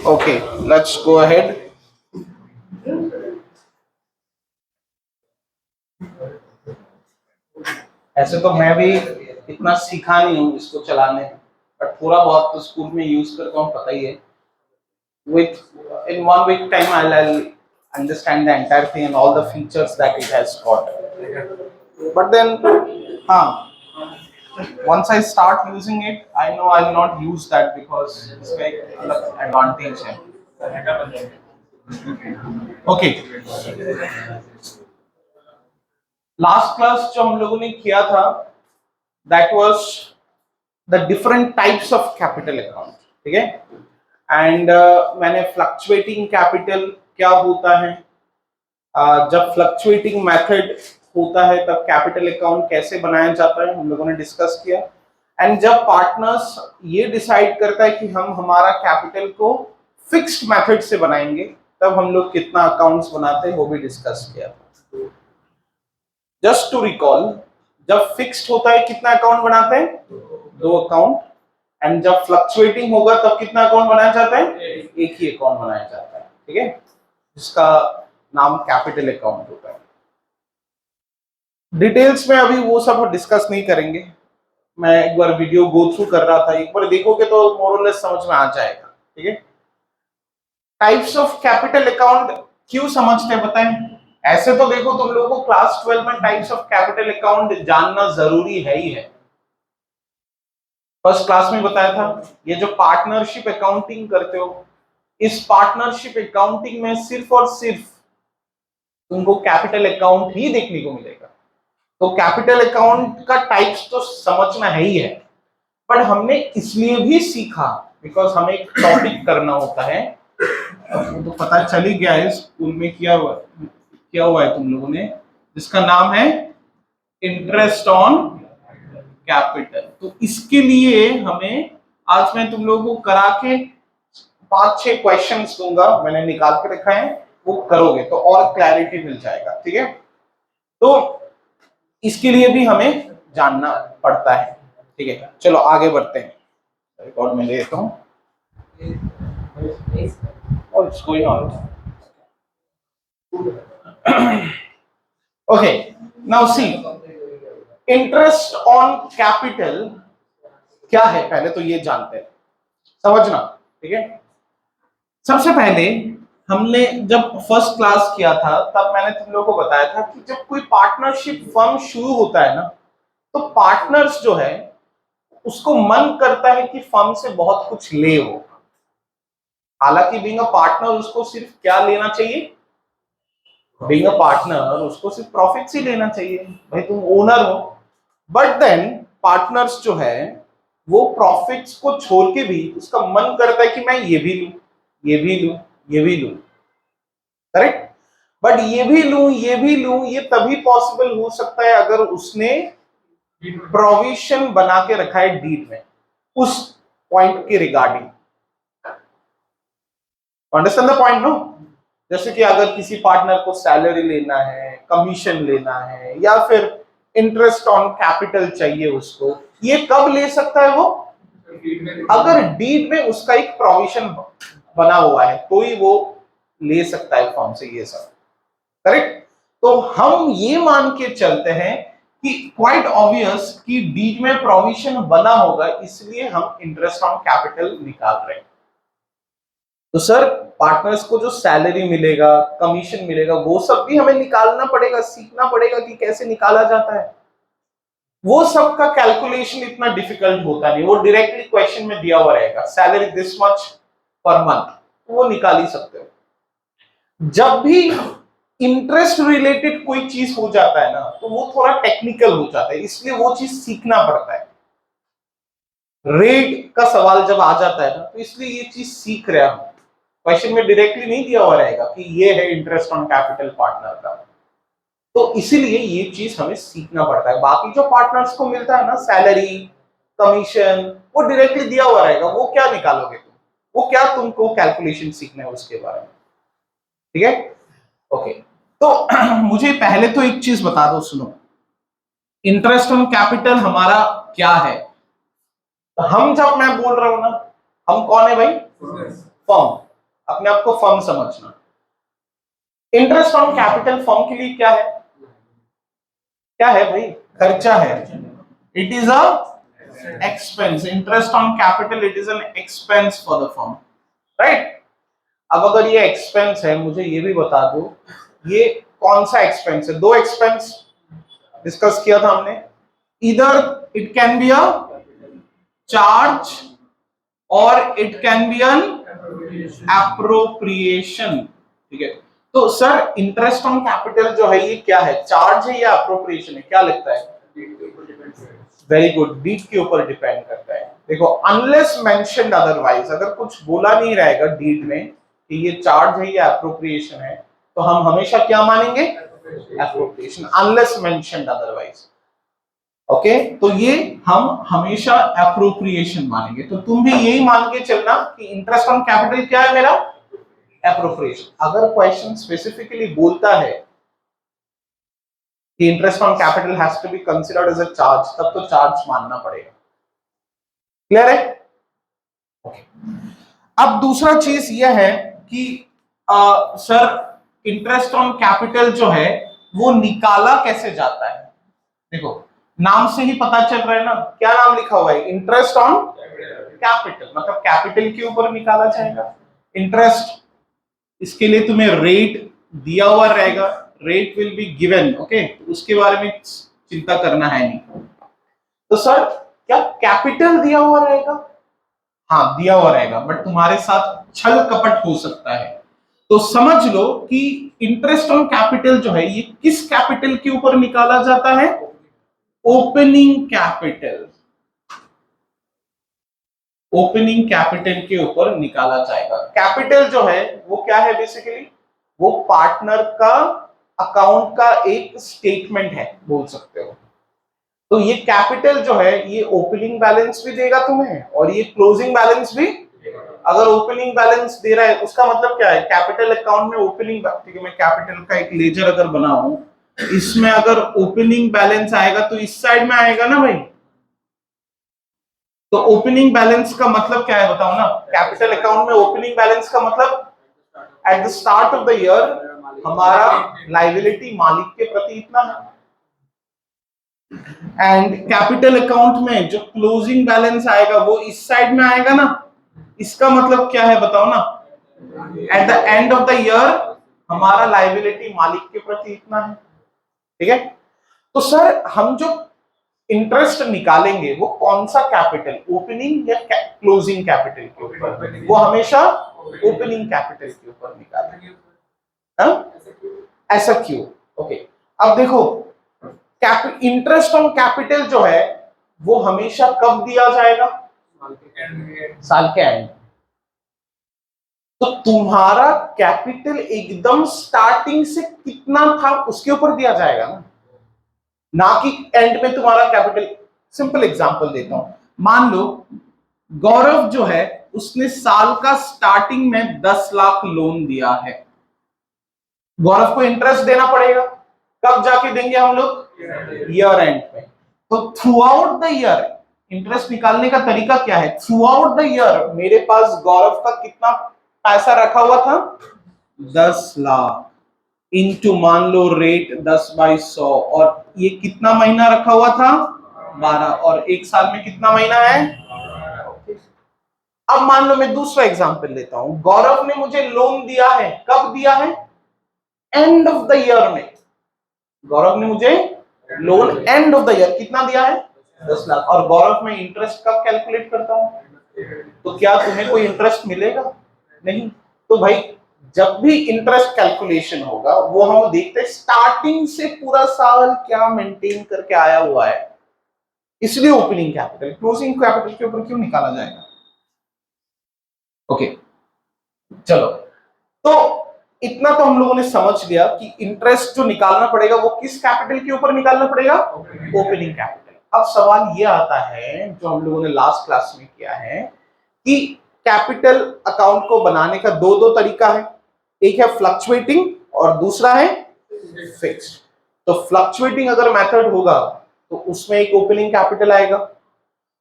Okay, let's go ahead. ऐसे तो मैं भी इतना सीखा नहीं हूँ इसको चलाने, बट थोड़ा बहुत तो स्कूल में यूज करता हूँ, पता ही है. With in 1 week time, I'll understand the entire thing and all the features that it has got. But then, once I start using it, I know I'll not use that because इसका एक अलग advantage है. Okay. Last class जो हम लोगों ने किया था, that was the different types of capital account. ठीक है. एंड मैंने फ्लक्चुएटिंग कैपिटल क्या होता है, जब फ्लक्चुएटिंग मेथड होता है तब कैपिटल अकाउंट कैसे बनाया जाता है, हम लोगों ने डिस्कस किया. एंड जब पार्टनर्स ये डिसाइड करता है कि हम हमारा कैपिटल को फिक्स्ड मेथड से बनाएंगे, तब हम लोग कितना अकाउंट्स बनाते हैं वो भी डिस्कस किया. जस्ट टू रिकॉल, जब फिक्स्ड होता है कितना अकाउंट बनाते हैं, 2 अकाउंट. एंड जब फ्लक्चुएटिंग होगा तब कितना अकाउंट बनाया जाता है, एक ही अकाउंट बनाया जाता है. ठीक है, जिसका नाम कैपिटल अकाउंट होता है. डिटेल्स में अभी वो सब डिस्कस नहीं करेंगे. मैं एक बार वीडियो गो थ्रू कर रहा था, एक बार देखोगे तो मोर और लेस समझ में आ जाएगा. ठीक है. टाइप्स ऑफ कैपिटल अकाउंट क्यों समझते हैं बताएं. ऐसे तो देखो, तुम लोगों को क्लास 12 में टाइप्स ऑफ कैपिटल अकाउंट जानना जरूरी है ही है. फर्स्ट क्लास में बताया था, ये जो पार्टनरशिप अकाउंटिंग करते हो, इस पार्टनरशिप अकाउंटिंग में सिर्फ और सिर्फ तुमको कैपिटल अकाउंट ही देखने को मिलेगा. तो कैपिटल अकाउंट का टाइप्स तो समझना है ही है, पर हमने इसलिए भी सीखा बिकॉज हमें एक टॉपिक करना होता है. वो तो पता चल ही गया है, स्कूल में किया हुआ है तुम लोगों ने, जिसका नाम है इंटरेस्ट ऑन कैपिटल. तो इसके लिए हमें आज मैं तुम लोगों को करा के 5-6 क्वेश्चंस दूंगा, मैंने निकाल के रखा है, वो करोगे तो और क्लैरिटी मिल जाएगा. ठीक है. तो इसके लिए भी हमें जानना पड़ता है. ठीक है, चलो आगे बढ़ते हैं. रिकॉर्ड में लेता हूं और इसको ही on. Okay, now see, interest on capital क्या है, पहले तो ये जानते हैं, समझना. ठीक है. सबसे पहले हमने जब फर्स्ट क्लास किया था तब मैंने तुम लोगों को बताया था कि जब कोई पार्टनरशिप फर्म शुरू होता है ना, तो पार्टनर्स जो है उसको मन करता है कि फर्म से बहुत कुछ ले हो. हालांकि बीइंग अ पार्टनर उसको सिर्फ क्या लेना चाहिए, बीइंग अ पार्टनर उसको सिर्फ प्रॉफिट्स ही लेना चाहिए, भाई तुम ओनर हो. बट देन पार्टनर्स जो है वो प्रॉफिट्स को छोड़ के भी उसका मन करता है कि मैं ये भी लूं, ये भी लूं, ये भी लूं. करेक्ट. बट ये भी लूं, ये भी लूं, ये तभी पॉसिबल हो सकता है अगर उसने प्रोविजन बना के रखा है डीड में उस पॉइंट के regarding. Understand the point no. जैसे कि अगर किसी पार्टनर को सैलरी लेना है, कमीशन लेना है, या फिर इंटरेस्ट ऑन कैपिटल चाहिए उसको, ये कब ले सकता है वो, अगर डीड में उसका एक प्रोविजन बना हुआ है तो ही वो ले सकता है फॉर्म से ये सब. करेक्ट. तो हम ये मान के चलते हैं कि क्वाइट ऑब्वियस कि डीड में प्रोविजन बना होगा, इसलिए हम इंटरेस्ट ऑन कैपिटल निकाल रहे हैं. तो सर पार्टनर्स को जो सैलरी मिलेगा, कमीशन मिलेगा, वो सब भी हमें निकालना पड़ेगा, सीखना पड़ेगा कि कैसे निकाला जाता है. वो सब का कैलकुलेशन इतना डिफिकल्ट होता नहीं, वो डायरेक्टली क्वेश्चन में दिया हुआ रहेगा, salary this much per month, वो निकाल ही सकते हो. जब भी इंटरेस्ट रिलेटेड कोई चीज हो जाता है ना, तो वो थोड़ा टेक्निकल हो जाता है, इसलिए वो चीज सीखना पड़ता है. रेट का सवाल जब आ जाता है ना, तो इसलिए ये चीज सीख रहे हम. क्वेश्चन में डायरेक्टली नहीं दिया हुआ रहेगा कि ये है इंटरेस्ट ऑन कैपिटल पार्टनर का, तो इसीलिए ये चीज हमें सीखना पड़ता है. बाकी जो पार्टनर्स को मिलता है ना, सैलरी, कमीशन, वो डायरेक्टली दिया हुआ रहेगा, वो क्या निकालोगे तुम, वो क्या तुमको कैलकुलेशन सीखना है उसके बारे में. ठीक है. ओके. तो मुझे पहले तो एक चीज बता दो, सुनो, इंटरेस्ट ऑन कैपिटल हमारा क्या है. हम जब मैं बोल रहा हूं ना, हम कौन है भाई, फर्म. अपने आप को फर्म समझना। इंटरेस्ट ऑन कैपिटल फर्म के लिए क्या है? क्या है भाई? खर्चा है। It is a expense. Interest on capital it is an expense for the firm, right? अब अगर ये एक्सपेंस है, मुझे ये भी बता दो ये कौन सा एक्सपेंस है? दो एक्सपेंस डिस्कस किया था हमने। इधर it can be a charge और it can be an appropriation, ठीक है? तो सर इंटरेस्ट ऑन कैपिटल जो है ये क्या है? चार्ज है या एप्रोप्रिएशन है? क्या लगता है? वेरी गुड, डीड के ऊपर डिपेंड करता है। देखो, अनलेस मेंशन्ड अदरवाइज, अगर कुछ बोला नहीं रहेगा डीड में कि ये चार्ज है या एप्रोप्रिएशन है, तो हम हमेशा क्या मानेंगे? Appropriation, unless mentioned otherwise. Okay, तो ये हम हमेशा एप्रोप्रिएशन मानेंगे। तो तुम भी यही मान के चलना कि इंटरेस्ट ऑन कैपिटल क्या है मेरा? एप्रोप्रिएशन। अगर क्वेश्चन स्पेसिफिकली बोलता है कि interest on capital has to be considered as a charge, तब तो चार्ज मानना पड़ेगा। क्लियर है? ओके। अब दूसरा चीज यह है कि सर इंटरेस्ट ऑन कैपिटल जो है वो निकाला कैसे जाता है? देखो, नाम से ही पता चल रहा है ना, क्या नाम लिखा हुआ है? इंटरेस्ट ऑन कैपिटल, मतलब कैपिटल के ऊपर निकाला जाएगा इंटरेस्ट। इसके लिए तुम्हें रेट दिया हुआ रहेगा, rate will be given, okay? उसके बारे में चिंता करना है नहीं। तो सर क्या कैपिटल दिया हुआ रहेगा? हाँ, दिया हुआ रहेगा, बट तुम्हारे साथ छल कपट हो सकता है। तो समझ लो कि इंटरेस्ट ऑन कैपिटल जो है ये किस कैपिटल के ऊपर निकाला जाता है? Opening capital. ओपनिंग कैपिटल के ऊपर निकाला जाएगा। कैपिटल जो है वो क्या है? बेसिकली वो पार्टनर का अकाउंट का एक स्टेटमेंट है, बोल सकते हो। तो ये कैपिटल जो है ये ओपनिंग बैलेंस भी देगा तुम्हें और ये क्लोजिंग बैलेंस भी। अगर ओपनिंग बैलेंस दे रहा है उसका मतलब क्या है? कैपिटल अकाउंट में ओपनिंग, ठीक है, मैं कैपिटल का एक लेजर अगर बनाऊं, इसमें अगर ओपनिंग बैलेंस आएगा तो इस साइड में आएगा ना भाई। तो ओपनिंग बैलेंस का मतलब क्या है बताओ ना? कैपिटल अकाउंट में ओपनिंग बैलेंस का मतलब at the start of the year हमारा लायबिलिटी मालिक के प्रति इतना है, एंड कैपिटल अकाउंट में जो क्लोजिंग बैलेंस आएगा वो इस साइड में आएगा ना। इसका मतलब क्या है बताओ ना? At the end of the year हमारा लायबिलिटी मालिक के प्रति इतना है, ठीक है? तो सर हम जो इंटरेस्ट निकालेंगे वो कौन सा कैपिटल, ओपनिंग या क्लोजिंग कैपिटल के ऊपर? वो हमेशा ओपनिंग कैपिटल के ऊपर निकालेंगे। ऐसा क्यों? ओके, अब देखो, इंटरेस्ट ऑन कैपिटल जो है वो हमेशा कब दिया जाएगा? साल के एंड। तो तुम्हारा कैपिटल एकदम स्टार्टिंग से कितना था उसके ऊपर दिया जाएगा ना कि एंड में तुम्हारा कैपिटल। सिंपल एग्जांपल देता हूं, मान लो गौरव जो है उसने साल का स्टार्टिंग में 10 लाख लोन दिया है। गौरव को इंटरेस्ट देना पड़ेगा, कब जाके देंगे हम लोग? ईयर एंड में। तो through out the year interest निकालने का तरीका क्या है? थ्रू आउट द ईयर मेरे पास गौरव का कितना पैसा रखा हुआ था? 10 लाख इनटू मान लो रेट 10/100, और ये कितना महीना रखा हुआ था? 12, और एक साल में कितना महीना है? अब मान लो मैं दूसरा एग्जांपल लेता हूं, गौरव ने मुझे लोन दिया है, कब दिया है? एंड ऑफ द ईयर में। गौरव ने मुझे loan end of the year कितना दिया है? 10 लाख। और गौरव में इंटरेस्ट कब कैलकुलेट करता हूं? तो क्या तुम्हें कोई इंटरेस्ट मिलेगा? नहीं। तो भाई जब भी इंटरेस्ट कैलकुलेशन होगा वो हम देखते हैं स्टार्टिंग से पूरा साल क्या मेंटेन करके आया हुआ है, इसलिए ओपनिंग कैपिटल। क्लोजिंग कैपिटल के ऊपर क्यों निकाला जाएगा? ओके, चलो, तो इतना तो हम लोगों ने समझ लिया कि इंटरेस्ट जो निकालना पड़ेगा वो किस कैपिटल के ऊपर निकालना पड़ेगा? Opening capital. अब सवाल ये आता है जो हम लोगों ने लास्ट क्लास में किया है कि कैपिटल अकाउंट को बनाने का दो तरीका है, एक है फ्लक्चुएटिंग और दूसरा है फिक्स्ड। तो फ्लक्चुएटिंग अगर मेथड होगा तो उसमें एक ओपनिंग कैपिटल आएगा,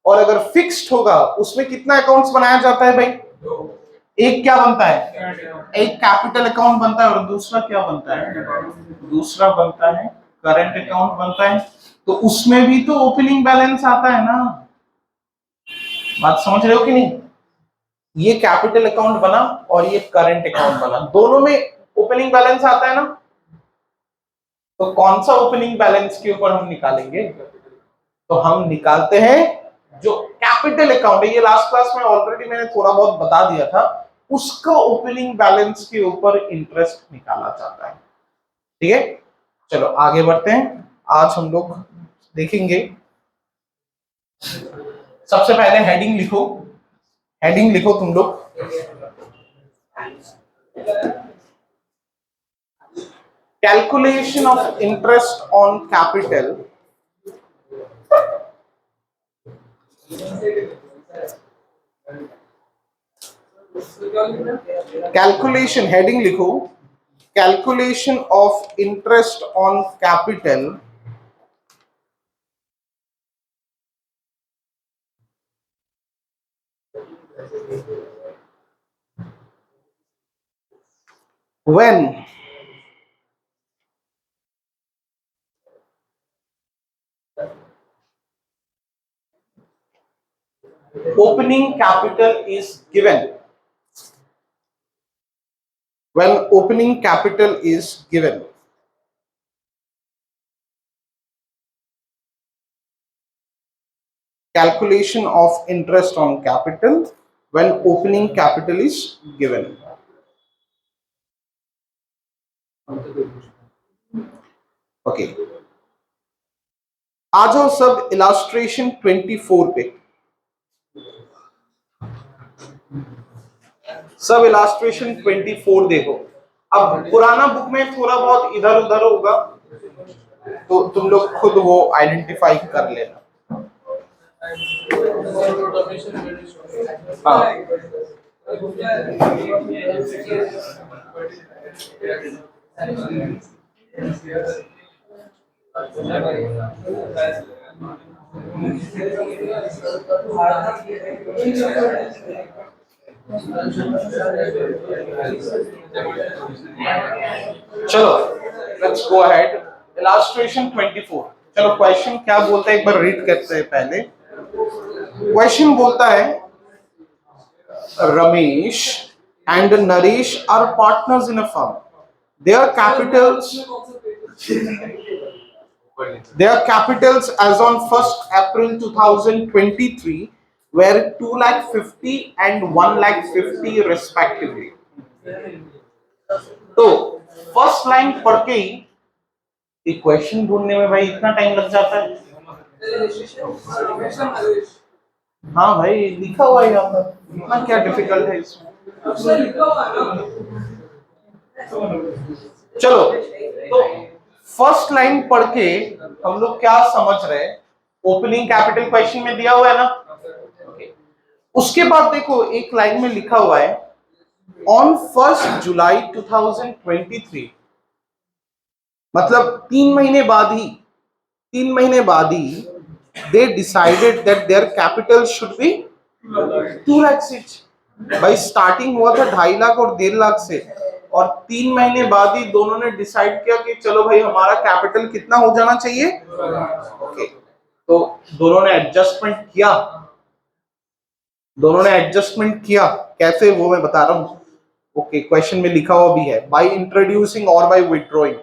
और अगर फिक्स्ड होगा उसमें कितना अकाउंट्स बनाया जाता है भाई? एक क्या बनता है, एक कैपिटल अकाउंट बनता है और दूसरा क्या बनता है, दूसरा बनता है करंट अकाउंट बनता है। तो उसमें भी तो ओपनिंग बैलेंस आता है ना, बात समझ रहे हो कि नहीं? ये कैपिटल अकाउंट बना और ये करंट अकाउंट बना, दोनों में ओपनिंग बैलेंस आता है ना। तो कौन सा ओपनिंग बैलेंस के ऊपर हम निकालेंगे, तो हम निकालते हैं जो कैपिटल अकाउंट है, ये लास्ट क्लास में ऑलरेडी मैंने थोड़ा बहुत बता दिया था, उसका ओपनिंग बैलेंस के ऊपर इंटरेस्ट निकाला जाता है। ठीक है, चलो आगे बढ़ते हैं। आज हम लोग देखेंगे, सबसे पहले हेडिंग लिखो, हेडिंग लिखो तुम लोग, calculation of interest on capital, calculation, heading लिखो, calculation of interest on capital when opening capital is given, when opening capital is given, calculation of interest on capital when opening capital is given. Okay, आ जाओ सब illustration 24 पे, सब illustration 24 देखो। अब पुराना book में थोड़ा बहुत इधर उधर होगा तो तुम लोग खुद वो आइडेंटिफाई कर लेना। हाँ, चलो लेट्स गो अहेड, इलास्ट्रेशन 24। चलो क्वेश्चन क्या बोलता है एक बार रीड करते हैं पहले। क्वेश्चन बोलता है Ramesh and Naresh are partners in a firm. Their capitals as on 1st April 2023 were 2,50,000 and 1,50,000 respectively. तो फर्स्ट लाइन पढ़ के ही इक्वेशन ढूंढने में भाई इतना टाइम लग जाता है। हाँ भाई लिखा हुआ है यहाँ पर, इतना क्या डिफिकल्ट है इसमें। चलो तो फर्स्ट लाइन पढ़ के हम लोग क्या समझ रहे हैं, ओपनिंग कैपिटल क्वेश्चन में दिया हुआ है ना। उसके बाद देखो एक लाइन में लिखा हुआ है ऑन 1 जुलाई 2023, मतलब 3 महीने बाद ही, 3 महीने बाद ही they decided that their capital should be 2 lakh each। भाई स्टार्टिंग हुआ था 2.5 लाख और 1.5 लाख से, और 3 महीने बाद ही दोनों ने डिसाइड किया कि चलो भाई हमारा कैपिटल कितना हो जाना चाहिए। ओके, तो दोनों ने एडजस्टमेंट किया, दोनों ने एडजस्टमेंट किया, कैसे वो मैं बता रहा हूँ। ओके, क्वेश्चन में लिखा हुआ भी है बाय इंट्रोड्यूसिंग और बाय विथड्रॉइंग।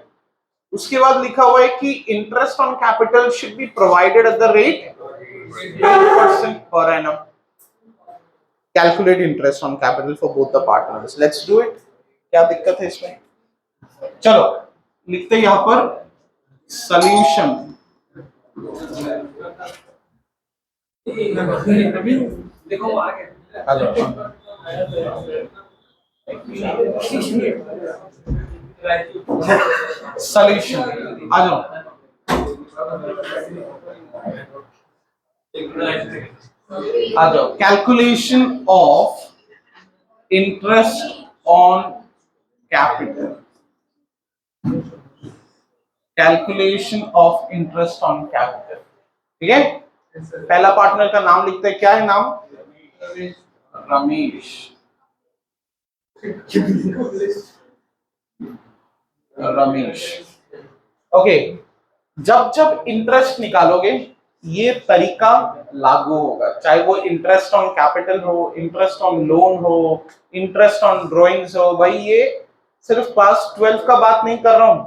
उसके बाद लिखा हुआ है कि interest on capital should be provided at the rate 10% per annum. Calculate interest on capital for both the partners. Let's do it. क्या दिक्कत है इसमें? चलो लिखते हैं यहाँ पर सॉल्यूशन। देखो आ गया। सॉल्यूशन आ जाओ। आ जाओ, calculation of interest on capital, calculation of interest on capital. ठीक है, पहला पार्टनर का नाम लिखते हैं, क्या है नाम? रमेश। रमेश। ओके, जब जब इंटरेस्ट निकालोगे ये तरीका लागू होगा, चाहे वो इंटरेस्ट ऑन कैपिटल हो, इंटरेस्ट ऑन लोन हो, इंटरेस्ट ऑन ड्रॉइंग्स हो। भाई ये सिर्फ क्लास 12 का बात नहीं कर रहा हूं,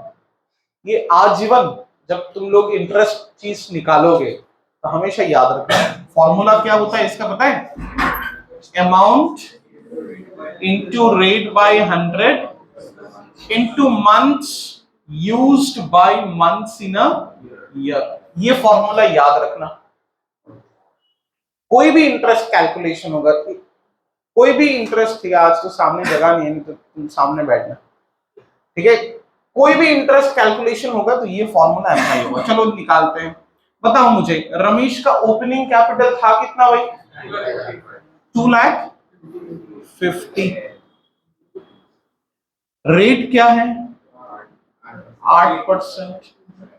ये आजीवन जब तुम लोग इंटरेस्ट चीज निकालोगे तो हमेशा याद रखना फॉर्मूला क्या होता है इसका, पता है? Amount into rate by 100 into months used by months in a year। ये फॉर्मूला याद रखना। कोई भी इंटरेस्ट कैलकुलेशन होगा, कोई भी इंटरेस्ट थी, आज तो सामने जगह नहीं है, नहीं तो तुम सामने बैठना, ठीक है? कोई भी इंटरेस्ट कैलकुलेशन होगा तो ये फॉर्मूला अप्लाई होगा। चलो निकालते हैं। बताओ मुझे, रमेश का ओपनिंग कैपिटल था कितना भाई? 2,50,000। रेट क्या है? 8%।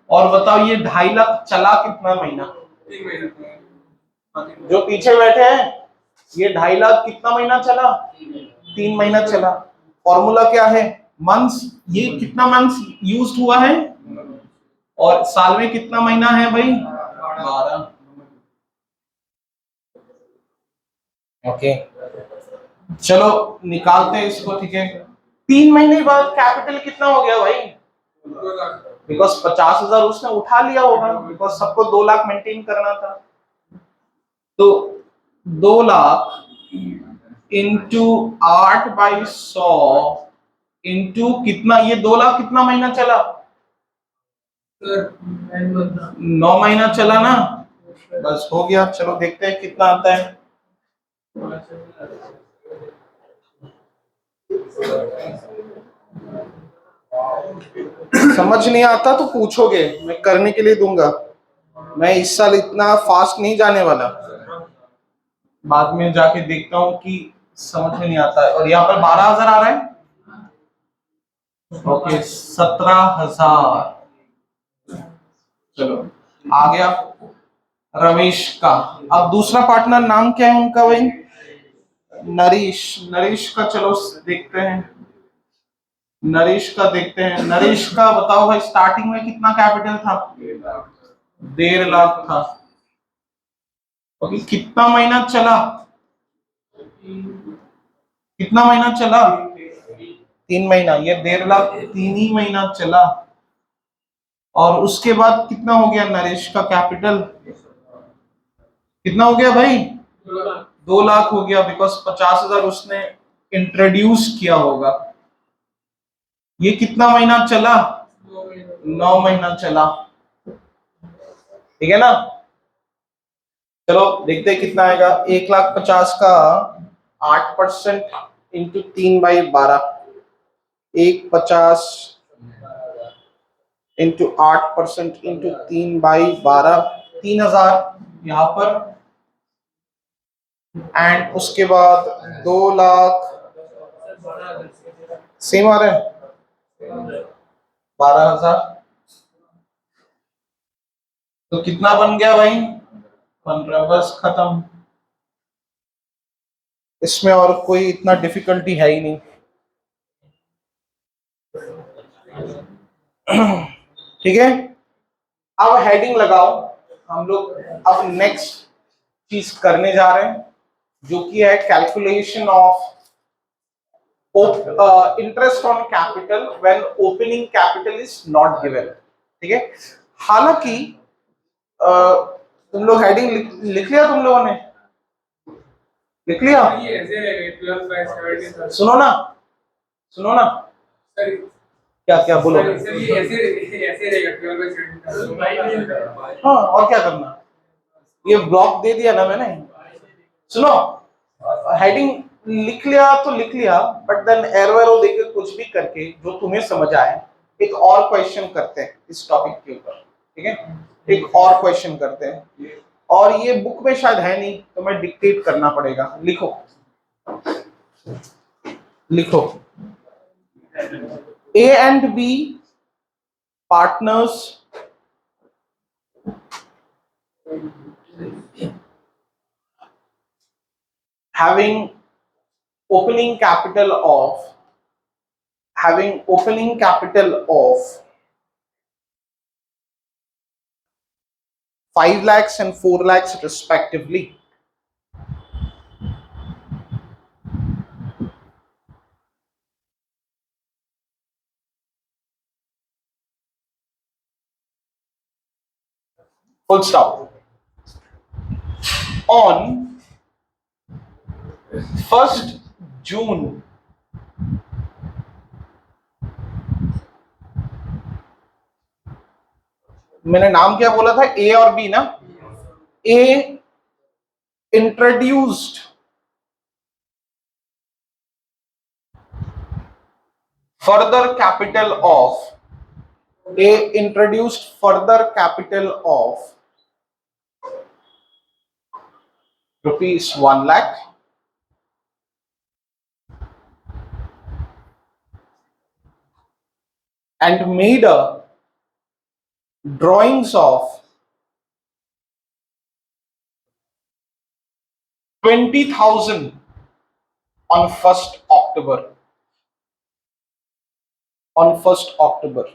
और बताओ ये 2.5 लाख चला कितना महीना? जो पीछे बैठे हैं, ये 2.5 लाख कितना महीना चला? 3 महीना चला। फॉर्मूला क्या है? मंथ्स। ये कितना मंथ्स यूज हुआ है और साल में कितना महीना है भाई? 12। ओके, चलो निकालते हैं इसको, ठीक है? 3 महीने बाद कैपिटल कितना हो गया भाई? बिकॉज 50,000 उसने उठा लिया होगा, बिकॉज सबको 2 लाख मेंटेन करना था। तो 2 लाख इंटू 8/100 इंटू कितना? ये 2 लाख कितना महीना चला? 9 महीना चला ना। बस हो गया। चलो देखते हैं कितना आता है। समझ नहीं आता तो पूछोगे, मैं करने के लिए दूंगा। मैं इस साल इतना फास्ट नहीं जाने वाला, बाद में जाके देखता हूँ कि समझ में नहीं आता है। और यहाँ पर 12,000 आ रहा है। ओके, 17,000। चलो आ गया रमेश का। अब दूसरा पार्टनर नाम क्या है उनका भाई? नरेश। नरेश का चलो देखते हैं, नरेश का देखते हैं। नरेश का बताओ भाई, स्टार्टिंग में कितना कैपिटल था? 1.5 लाख था। ओके, कितना महीना चला? कितना महीना चला? 3 महीना। ये 1.5 लाख 3 ही महीना चला। और उसके बाद कितना हो गया नरेश का कैपिटल? कितना हो गया भाई? 2 लाख हो गया, बिकॉज 50,000 उसने इंट्रोड्यूस किया होगा। ये कितना महीना चला? 9 महीना चला, ठीक है ना? चलो देखते हैं कितना आएगा। 1,50,000 का 8% इंटू 3/12, 1,50,000 इंटू 8% इंटू 3/12, 3,000 यहाँ पर। एंड उसके बाद 2 लाख सेम आ रहे हैं, 12,000। तो कितना बन गया भाई? 15। बस खत्म। इसमें और कोई इतना डिफिकल्टी है ही नहीं। ठीक है, अब हेडिंग लगाओ। हम लोग अब नेक्स्ट चीज करने जा रहे हैं, जो कि है calculation of interest on capital when opening capital is not given. ठीक है, हालांकि तुम लोग हेडिंग लिख लिया? तुम लोगों ने लिख लिया? सुनो ना, सुनो ना, क्या क्या बोलो? हाँ, और क्या करना? ये ब्लॉक दे दिया ना मैंने। सुनो, हेडिंग लिख लिया तो लिख लिया, बट देन एरो एरो देके कुछ भी करके जो तुम्हें समझ आए, एक और क्वेश्चन करते हैं इस टॉपिक के ऊपर। ठीक है, एक और क्वेश्चन करते हैं। और ये बुक में शायद है नहीं, तो मैं डिक्टेट करना पड़ेगा। लिखो, लिखो। A and B partners having opening capital of having opening capital of 5 lakhs and 4 lakhs respectively. Full stop. On 1st June मैंने नाम क्या बोला था, ए और बी ना, ए introduced further capital of A introduced further capital of rupees 1 lakh and made a drawings of 20,000 on 1st October. On 1st October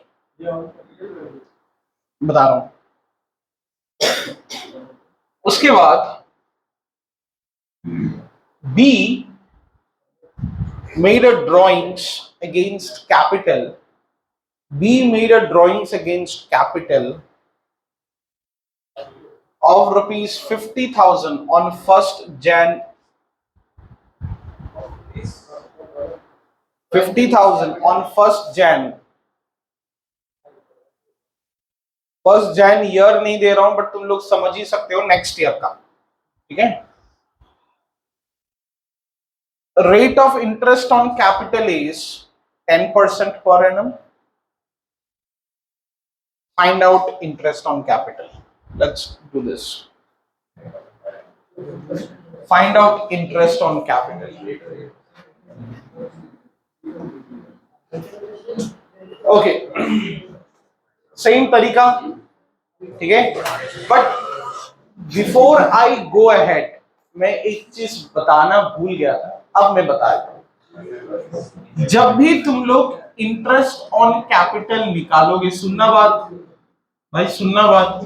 बता रहा हूं. उसके बाद B made a drawings against capital. B made a drawings against capital of rupees 50,000 on 1st Jan. 50,000 on 1st Jan. 1st Jan year नहीं दे रहा हूं, but तुम लोग समझ ही सकते हो नेक्स्ट ईयर का. ठीक है. Rate of interest on capital is 10% per annum. Find out interest on capital. Let's do this. Find out interest on capital. Okay. Same तरीका. ठीक है. But before I go ahead मैं एक चीज बताना भूल गया था, अब मैं बता देता हूं. जब भी तुम लोग इंटरेस्ट ऑन कैपिटल निकालोगे, सुनना बात भाई, सुनना बात.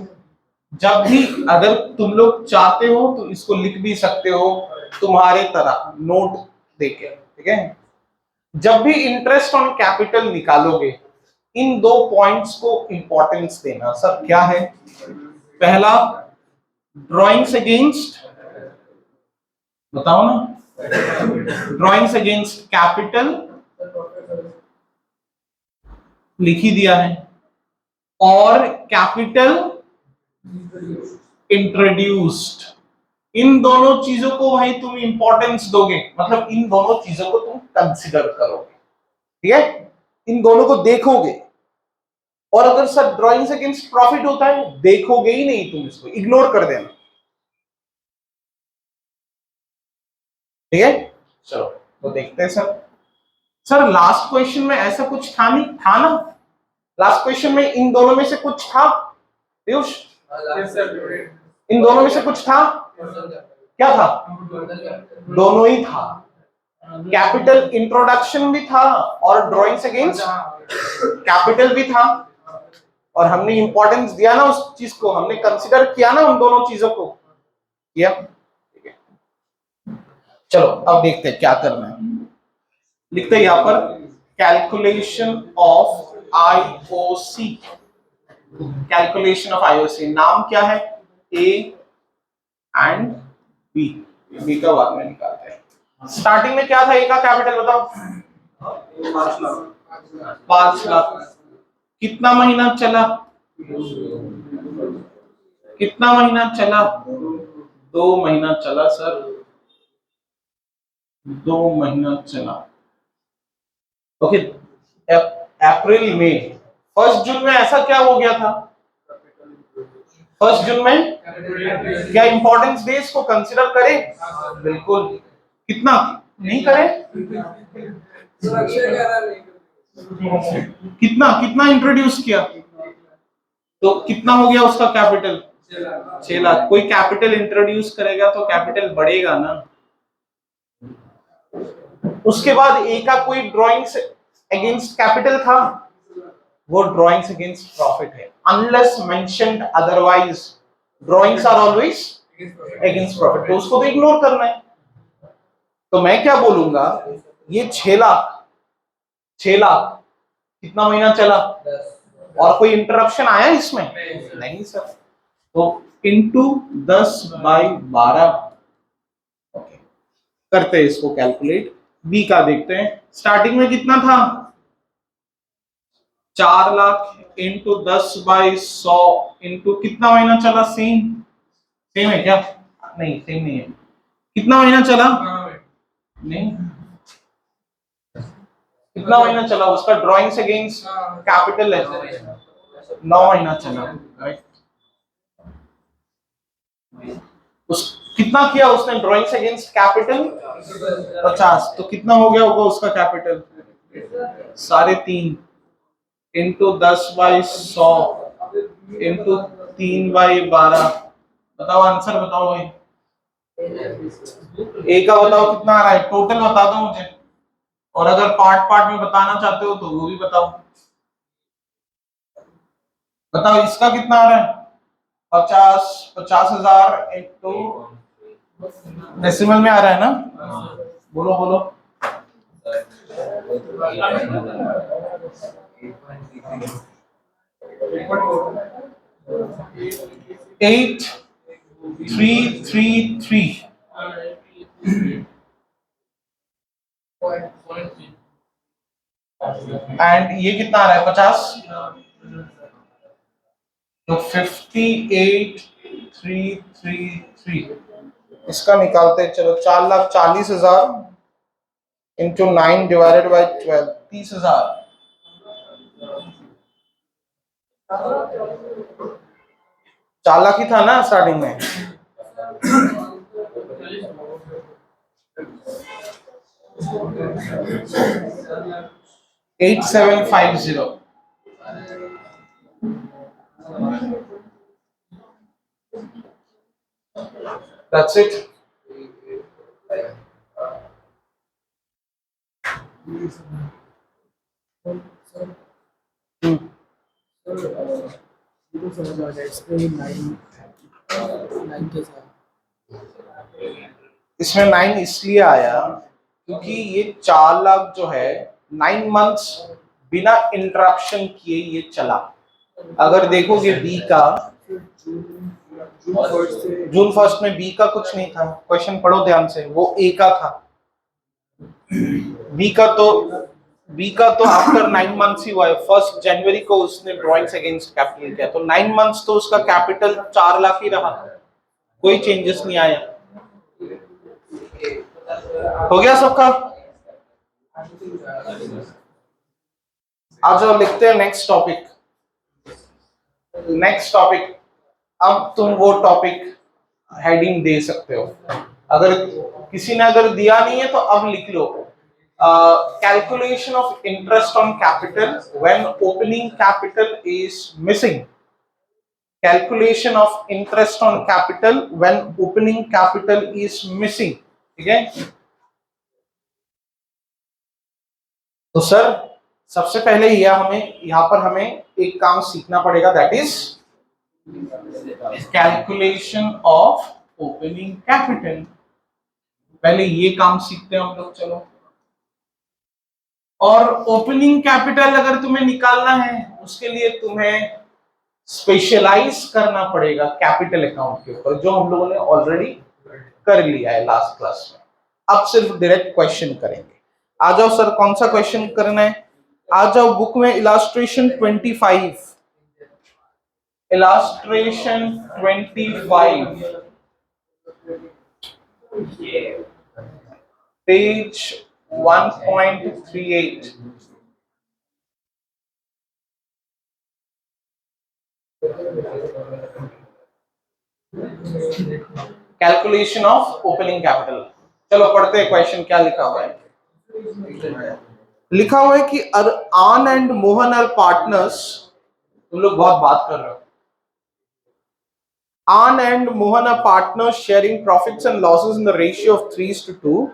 जब भी अगर तुम लोग चाहते हो तो इसको लिख भी सकते हो तुम्हारे तरह नोट देके. ठीक है. जब भी इंटरेस्ट ऑन कैपिटल निकालोगे, इन दो पॉइंट्स को इंपॉर्टेंस देना. सर क्या है? पहला ड्राइंग्स अगेंस्ट, बताओ ना, ड्राइंग्स अगेंस्ट कैपिटल लिख ही दिया है, और कैपिटल इंट्रोड्यूस्ड. इन दोनों चीजों को भाई तुम इंपॉर्टेंस दोगे, मतलब इन दोनों चीजों को तुम कंसीडर करोगे. ठीक है. इन दोनों को देखोगे. और अगर सर ड्राइंग्स अगेंस्ट प्रॉफिट होता है, देखोगे ही नहीं, तुम इसको इग्नोर कर देना. ठीक है. चलो तो देखते हैं सर. सर लास्ट क्वेश्चन में ऐसा कुछ था नहीं, था ना? लास्ट क्वेश्चन में इन दोनों में से कुछ था पीयूष? इन दोनों में से कुछ था? क्या था? दोनों ही था. कैपिटल इंट्रोडक्शन भी था और ड्राइंग्स अगेंस्ट कैपिटल भी था. और हमने इंपॉर्टेंस दिया ना उस चीज को, हमने कंसीडर किया ना उन दोनों चीजों को, किया. ठीक है. चलो अब देखते हैं क्या करना है. लिखते हैं यहां पर calculation of IOC. Calculation of IOC. नाम क्या है? A and B. बी का बाद में निकालते हैं. स्टार्टिंग में क्या था? ए का कैपिटल बताओ. 5 लाख. कितना महीना चला? कितना महीना चला? 2 महीना चला सर. 2 महीना चला. ओके. अप्रैल में 1 जून में ऐसा क्या हो गया था? 1 जून में क्या इंपॉर्टेंस डेज को कंसीडर करें? बिल्कुल. कितना नहीं करें? कितना कितना इंट्रोड्यूस किया, तो कितना हो गया उसका कैपिटल? 6 लाख. कोई कैपिटल इंट्रोड्यूस करेगा तो कैपिटल बढ़ेगा ना. उसके बाद ए का कोई ड्रॉइंग्स अगेंस्ट कैपिटल था, वो ड्रॉइंग्स अगेंस्ट प्रॉफिट है। Unless mentioned otherwise drawings are always against profit, तो उसको तो इग्नोर करना है। तो मैं क्या बोलूंगा, ये 6 लाख, 6 लाख कितना महीना चला, और कोई इंटरप्शन आया इसमें? नहीं सर। तो इंटू 10/12, ओके, करते हैं इसको कैलकुलेट। बी का देखते हैं, स्टार्टिंग में कितना था, 4 लाख इंटू 10/100 इंटू कितना महीना चला, सेम, सेम है क्या? नहीं सेम नहीं है। कितना महीना चला? नहीं, कितना महीना चला उसका ड्रॉइंग्स अगेंस्ट कैपिटल है, 9 महीना चला, राइट। उस कितना किया उसने ड्रॉइंग्स अगेंस्ट कैपिटल? 50। तो कितना हो गया होगा उसका कैपिटल? 3.5 into 10/100 into 3/12। बताओ आंसर बताओ भाई। ए का बताओ कितना आ रहा है, टोटल बता दो मुझे, और अगर पार्ट पार्ट में बताना चाहते हो तो वो भी बताओ। बताओ इसका कितना आ रहा है, 50,000 इंटू, डेसिमल में आ रहा है ना, बोलो बोलो। 8333 एंड ये कितना आ रहा है, 50, तो 58,333 इसका निकालते हैं। चलो 4,40,000 इंटू 9/12, 30,000। 4 लाख ही था ना स्टार्टिंग में। 8750, that's it। इसमें 9 इसलिए आया क्योंकि ये 4 लाख जो है 9 मंथ्स बिना इंटरप्शन किए ये चला। अगर देखोगे बी का, जून 1 में बी का कुछ नहीं था, क्वेश्चन पढ़ो ध्यान से, वो ए का था। बी का तो आफ्टर 9 मंथ्स ही हुआ है, 1 जनवरी को उसने ड्रॉइंग्स अगेंस्ट कैपिटल किया, तो 9 मंथ्स तो उसका कैपिटल 4 लाख ही रहा, कोई चेंजेस नहीं आया। हो गया सबका? आ जाओ लिखते हैं नेक्स्ट टॉपिक। नेक्स्ट टॉपिक, अब तुम वो टॉपिक हेडिंग दे सकते हो, अगर किसी ने अगर दिया नहीं है तो अब लिख लो। Calculation of interest on capital when opening capital is missing. Calculation of interest on capital when opening capital is missing, ठीक है। तो सर सबसे पहले यहां पर हमें एक काम सीखना पड़ेगा, that is calculation of opening capital. पहले ये काम सीखते हैं हम लोग, चलो। और ओपनिंग कैपिटल अगर तुम्हें निकालना है उसके लिए तुम्हें स्पेशलाइज करना पड़ेगा कैपिटल अकाउंट के ऊपर, जो हम लोगों ने ऑलरेडी कर लिया है लास्ट क्लास में। अब सिर्फ डायरेक्ट क्वेश्चन करेंगे। आ जाओ सर, कौन सा क्वेश्चन करना है? आ जाओ बुक में illustration 25, illustration 25, page 1.38। Calculation of opening capital. चलो पढ़ते हैं क्वेश्चन, क्या लिखा हुआ है। लिखा हुआ है कि आन एंड मोहन आर पार्टनर्स। तुम लोग बहुत बात कर रहे हो। An and Mohan are partners sharing profits and losses in the ratio of 3:2.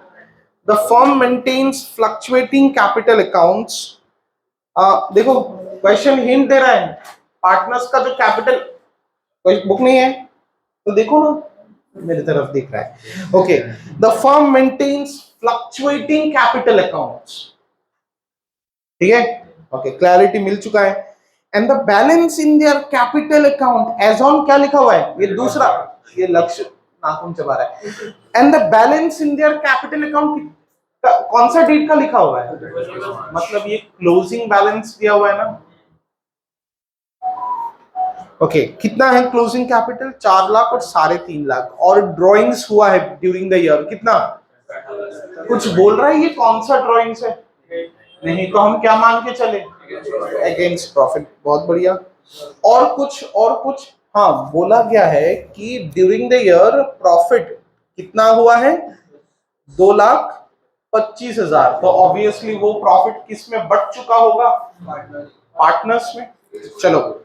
The firm maintains fluctuating capital accounts. देखो क्वेश्चन हिंट दे रहा है, पार्टनर्स का जो कैपिटल, कोई बुक नहीं है तो देखो ना, मेरी तरफ देख रहा है। Okay, the firm maintains fluctuating capital accounts, ठीक है। ओके, क्लैरिटी मिल चुका है। And the balance in their capital account as on, क्या लिखा हुआ है, ये दूसरा, ये लक्ष्य नाखून चबा रहा है। And the balance in their capital account कौन सा डेट का लिखा हुआ है, मतलब ये क्लोजिंग बैलेंस दिया हुआ है ना। ओके, कितना है क्लोजिंग कैपिटल, 4 लाख और 3.5 लाख, और ड्राइंग्स हुआ है ड्यूरिंग द ईयर कितना, कुछ बोल रहा है ये कौन सा ड्राइंग्स है, नहीं तो हम क्या मान के चले, अगेंस्ट प्रॉफिट, बहुत बढ़िया। और कुछ हाँ बोला गया है कि ड्यूरिंग द ईयर प्रॉफिट कितना हुआ है, 2,25,000, तो ऑब्वियसली वो प्रॉफिट किस में बट चुका होगा, पार्टनर्स में। चलो,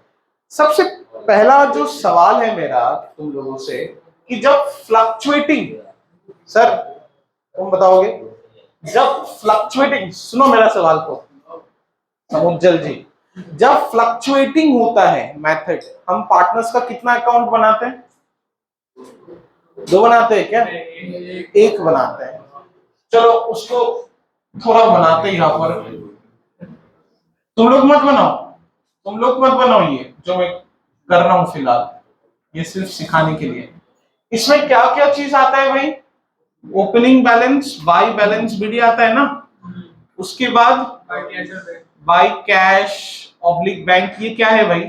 सबसे पहला जो सवाल है मेरा तुम लोगों से कि जब फ्लक्चुएटिंग, सर तुम बताओगे, जब फ्लक्चुएटिंग, सुनो मेरा सवाल को समुज्जल जी, जब फ्लक्चुएटिंग होता है मेथड, हम पार्टनर्स का कितना अकाउंट बनाते हैं, 2 बनाते हैं क्या, 1 बनाते हैं। चलो उसको थोड़ा बनाते हैं यहां पर, तुम लोग मत बनाओ, तुम लोग मत बनाओ, ये जो मैं कर रहा हूं फिलहाल, ये सिर्फ सिखाने के लिए। इसमें क्या क्या चीज आता है भाई, opening balance, by balance BD आता है ना, उसके बाद बाय कैश ऑब्लिक बैंक, ये क्या है भाई,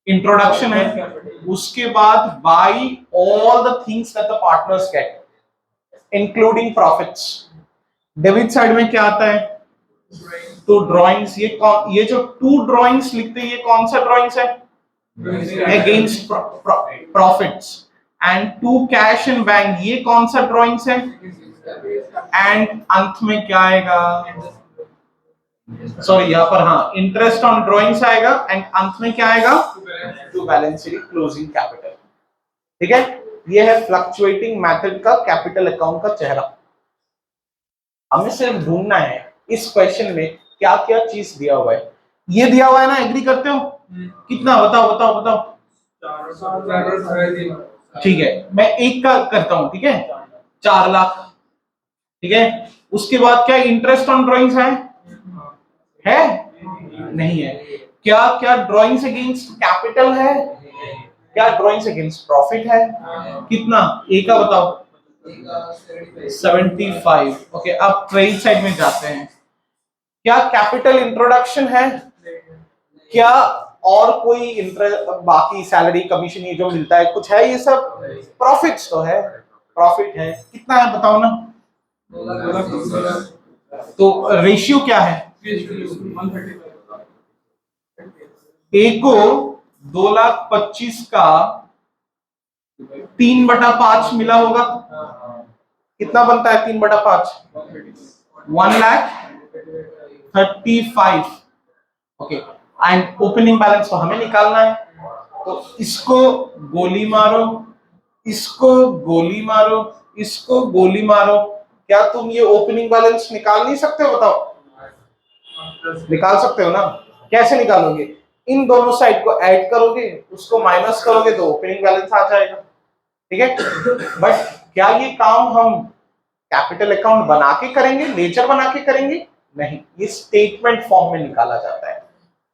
इंट्रोडक्शन है। उसके बाद by all the things that the partners get including profits. Debit side में क्या आता है, 2 ड्राइंग्स, ये जो 2 ड्राइंग्स लिखते हैं ये कौन सा ड्राइंग्स है, against profits. And 2 cash and bank, ये कौन सा ड्राइंग्स है, एंड अंत में क्या आएगा, सॉरी यहाँ पर हाँ इंटरेस्ट ऑन ड्राइंग्स आएगा, एंड अंत में क्या आएगा, to balance sheet closing capital. ठीक है, ये है फ्लक्चुएटिंग मेथड का कैपिटल अकाउंट का चेहरा। हमें सिर्फ ढूंढना है इस क्वेश्चन में क्या क्या चीज दिया हुआ है, ये दिया हुआ है ना, एग्री करते हो, कितना, बताओ बताओ बताओ, ठीक है मैं एक का करता हूं, ठीक है 4 लाख, ठीक है। उसके बाद क्या इंटरेस्ट ऑन ड्राइंग्स है नहीं है, क्या क्या ड्राइंग्स अगेंस्ट कैपिटल है, क्या ड्राइंग्स अगेंस्ट प्रॉफिट है, कितना, एक का बताओ 75। ओके, अब ट्रेड साइड में जाते हैं, क्या कैपिटल इंट्रोडक्शन है, क्या और कोई इंटरेस्ट, बाकी सैलरी कमीशन ये जो मिलता है कुछ है, ये सब प्रॉफिट्स तो है, प्रॉफिट है, कितना है बताओ ना, तो रेशियो क्या है, ए को 2,25,000 का 3/5 मिला होगा, कितना बनता है 3/5, 1,35,000। ओके, एंड ओपनिंग बैलेंस तो हमें निकालना है, तो इसको गोली मारो, इसको गोली मारो, इसको गोली मारो, क्या तुम ये ओपनिंग बैलेंस निकाल नहीं सकते हो, बताओ, निकाल सकते हो ना, कैसे निकालोगे, इन दोनों साइड को ऐड करोगे, उसको माइनस करोगे तो ओपनिंग बैलेंस आ जाएगा, ठीक है। बट क्या ये काम हम कैपिटल अकाउंट बना के करेंगे, लेजर बना के करेंगे, नहीं, ये स्टेटमेंट फॉर्म में निकाला जाता है।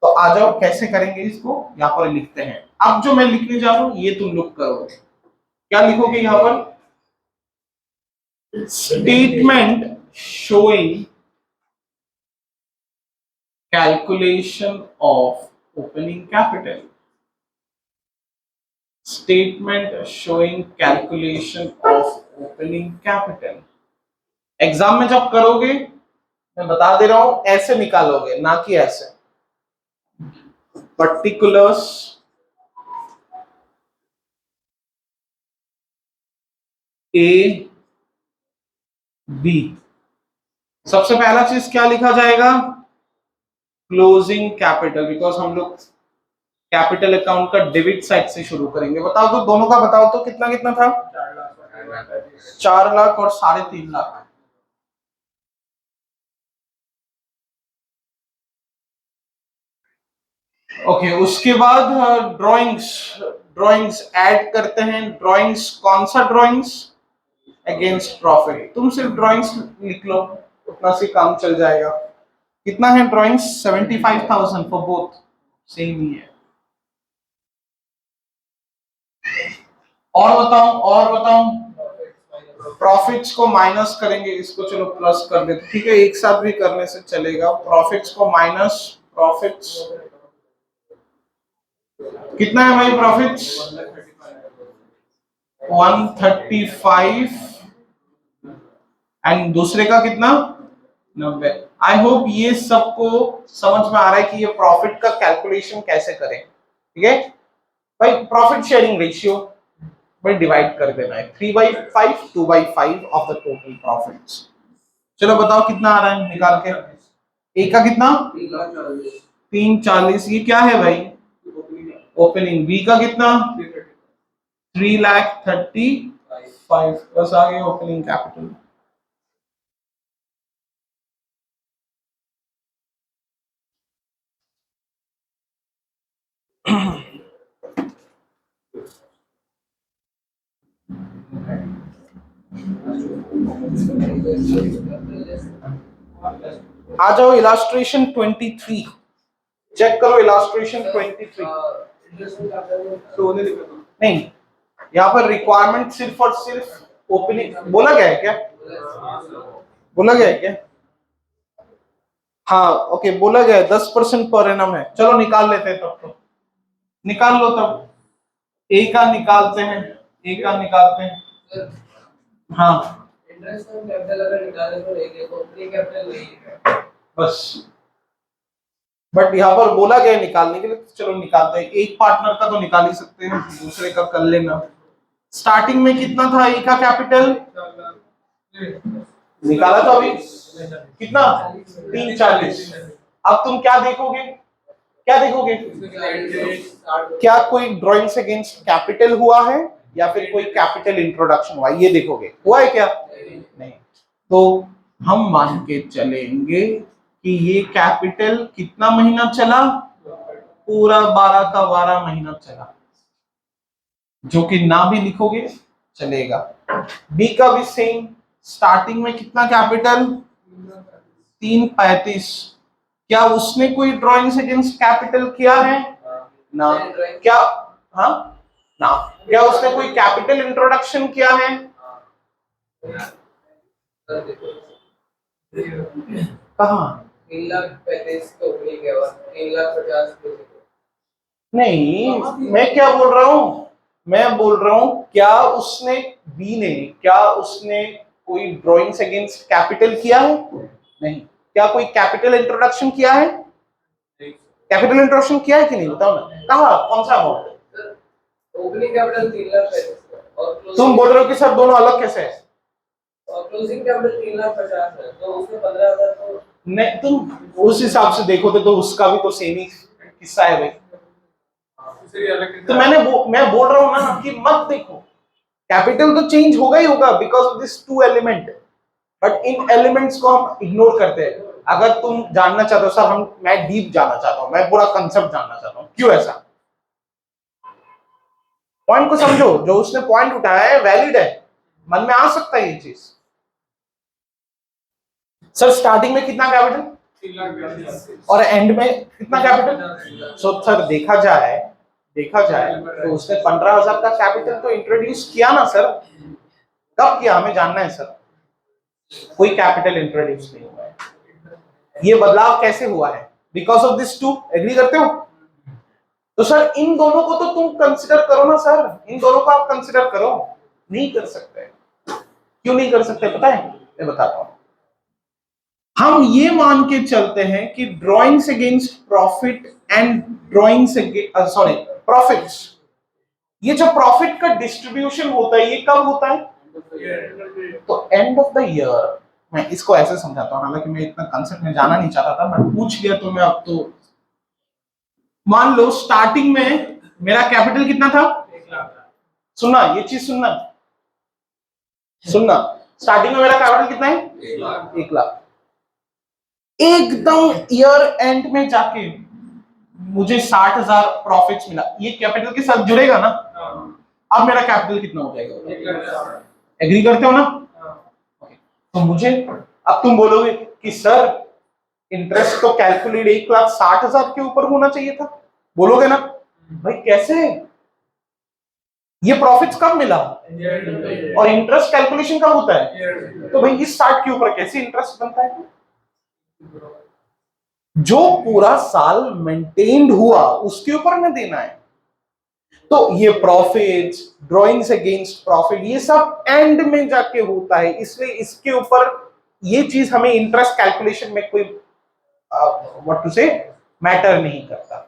तो आ जाओ कैसे करेंगे इसको, यहाँ पर लिखते हैं। अब जो मैं लिखने जा रहा हूं ये तुम लोग करोगे, क्या लिखोगे यहाँ पर, statement showing calculation of opening capital, statement showing calculation of opening capital। Exam में जब करोगे मैं बता दे रहा हूं ऐसे निकालोगे, ना कि ऐसे, पर्टिकुलर्स ए बी, सबसे पहला चीज क्या लिखा जाएगा, क्लोजिंग कैपिटल, बिकॉज हम लोग कैपिटल अकाउंट का डेबिट साइड से शुरू करेंगे। बताओ तो दोनों का बताओ तो कितना कितना था, 4 लाख और 3.5 लाख। ओके उसके बाद ड्राइंग्स ड्राइंग्स ऐड करते हैं। ड्राइंग्स कौन सा ड्राइंग्स? Against profit. तुम सिर्फ ड्राइंग्स लिख लो, उतना से काम चल जाएगा। कितना है ड्राइंग्स? 75,000 फॉर बोथ, सेम ही है। और बताओ, और बताओ। प्रॉफिट्स को माइनस करेंगे, इसको चलो प्लस कर देते, ठीक है, एक साथ भी करने से चलेगा। प्रॉफिट्स को माइनस, प्रॉफिट्स कितना है भाई? प्रॉफिट्स 135 एंड दूसरे का कितना? 90। आई होप ये सबको समझ में आ रहा है कि ये प्रॉफिट का कैलकुलेशन कैसे करें। ठीक है भाई, प्रॉफिट शेयरिंग रेशियो भाई डिवाइड कर देना है 3/5 2/5 ऑफ द टोटल प्रॉफिट्स। चलो बताओ कितना आ रहा है निकाल के। ए का कितना? 340। ये क्या है भाई? ओपनिंग। बी का कितना? 3,35,000। बस आ गया ओपनिंग कैपिटल। आ जाओ इलास्ट्रेशन 23, चेक करो इलास्ट्रेशन 23। नहीं, यहाँ पर रिक्वायरमेंट सिर्फ और सिर्फ ओपनिंग बोला गया है क्या? बोला गया है क्या? हाँ ओके, बोला गया है 10% पर एनम है। चलो निकाल लेते हैं तब तो, निकाल लो तब। ए का निकालते हैं, ए का निकालते हैं। हाँ इंटरेस्ट ऑन कैपिटल अगर निकाले तो लेंगे तो प्री कैपिटल नहीं है बस। बट यहाँ पर बोला गया है निकालने के लिए, तो चलो निकालते हैं। एक पार्टनर का तो निकाल ही सकते हैं, दूसरे का कर लेना। स्टार्टिंग में कितना था ए का कैपिटल? निकाला था अभी कितना? 340। अब तुम क्या देखोगे? क्या देखोगे? क्या कोई ड्राइंग्स अगेंस्ट कैपिटल हुआ है या फिर कोई कैपिटल इंट्रोडक्शन हुआ है, ये देखोगे। हुआ है क्या? नहीं। तो हम मान के चलेंगे कि ये कैपिटल कितना महीना चला? पूरा 12 का 12 महीना चला, जो कि ना भी लिखोगे चलेगा। बी का भी सेम। स्टार्टिंग में कितना कैपिटल? 335। क्या उसने कोई ड्राइंग्स अगेंस्ट कैपिटल किया है? ना। क्या? हाँ ना। क्या उसने कोई कैपिटल इंट्रोडक्शन किया है? कहाँ? 3,35,000 तो नहीं गया, 3,50,000। नहीं, मैं क्या बोल रहा हूँ, मैं बोल रहा हूँ क्या उसने, बी ने, क्या उसने कोई ड्राइंग्स अगेंस्ट कैपिटल किया है? नहीं। क्या कोई कैपिटल इंट्रोडक्शन किया है? कैपिटल इंट्रोडक्शन किया है कि नहीं, बताओ ना। कहाँ, कौन सा अमाउंट? ओपनिंग कैपिटल 3,35,000 और तुम बोल रहे हो कि सर दोनों अलग कैसे है? क्लोजिंग कैपिटल 3,50,000 है, तो उसमें 15,000 तो नहीं। तुम उस हिसाब से देखो तो उसका भी तो सेम ही किस्सा है भाई। तो मैं बोल रहा हूँ ना कि मत देखो, कैपिटल तो चेंज होगा ही होगा because of this two element, but इन एलिमेंट्स को हम इग्नोर करते हैं। अगर तुम जानना चाहते हो सर, मैं डीप जानना चाहता हूँ, मैं पूरा कंसेप्ट जानना चाहता हूँ, क्यों ऐसा? पॉइंट को समझो, जो उसने पॉइंट उठाया है वैलिड है, मन में आ सकता है ये चीज। सर स्टार्टिंग में कितना कैपिटल और एंड में कितना कैपिटल? सो सर देखा जाए तो उसने 15,000 का कैपिटल तो इंट्रोड्यूस किया ना सर। कब किया हमें जानना है सर। कोई कैपिटल इंट्रोड्यूस नहीं हुआ है। ये बदलाव कैसे हुआ है? Because of this two. Agree करते हो? तो सर इन दोनों को तो तुम कंसिडर करो ना सर, इन दोनों को आप कंसिडर करो। नहीं कर सकते। क्यों नहीं कर सकते पता है? मैं बताता हूं। हम ये मान के चलते हैं कि drawings against profit and drawings sorry profits, ये जो प्रॉफिट का डिस्ट्रीब्यूशन होता है ये कब होता है? तो एंड ऑफ द ईयर। मैं इसको ऐसे समझाता हूँ, हालांकि मैं इतना कंसेप्ट में जाना नहीं चाहता था, बट पूछ लिया तो मैं अब तो। मान लो स्टार्टिंग में मेरा कैपिटल कितना था? सुनना, ये चीज सुनना, सुनना। स्टार्टिंग में मेरा कैपिटल कितना है? 1 लाख। एकदम ईयर एंड में जाके मुझे 60,000 प्रॉफिट्स मिला, ये कैपिटल के साथ जुड़ेगा ना? अब मेरा कैपिटल कितना हो जाएगा? एग्री करते हो ना? तो मुझे, अब तुम बोलोगे कि सर इंटरेस्ट तो कैलकुलेट 1,60,000 के ऊपर होना चाहिए था, बोलोगे ना? भाई कैसे, ये प्रॉफिट्स कब मिला और इंटरेस्ट कैलकुलेशन कब होता है? तो भाई इस 60 के ऊपर कैसे इंटरेस्ट बनता है? जो पूरा साल मेंटेन्ड हुआ उसके ऊपर में देना है। तो ये प्रॉफिट्स, ड्रॉइंग्स अगेंस्ट प्रॉफिट, ये सब एंड में जाके होता है, इसलिए इसके ऊपर ये चीज हमें इंटरेस्ट कैलकुलेशन में कोई व्हाट टू से मैटर नहीं करता।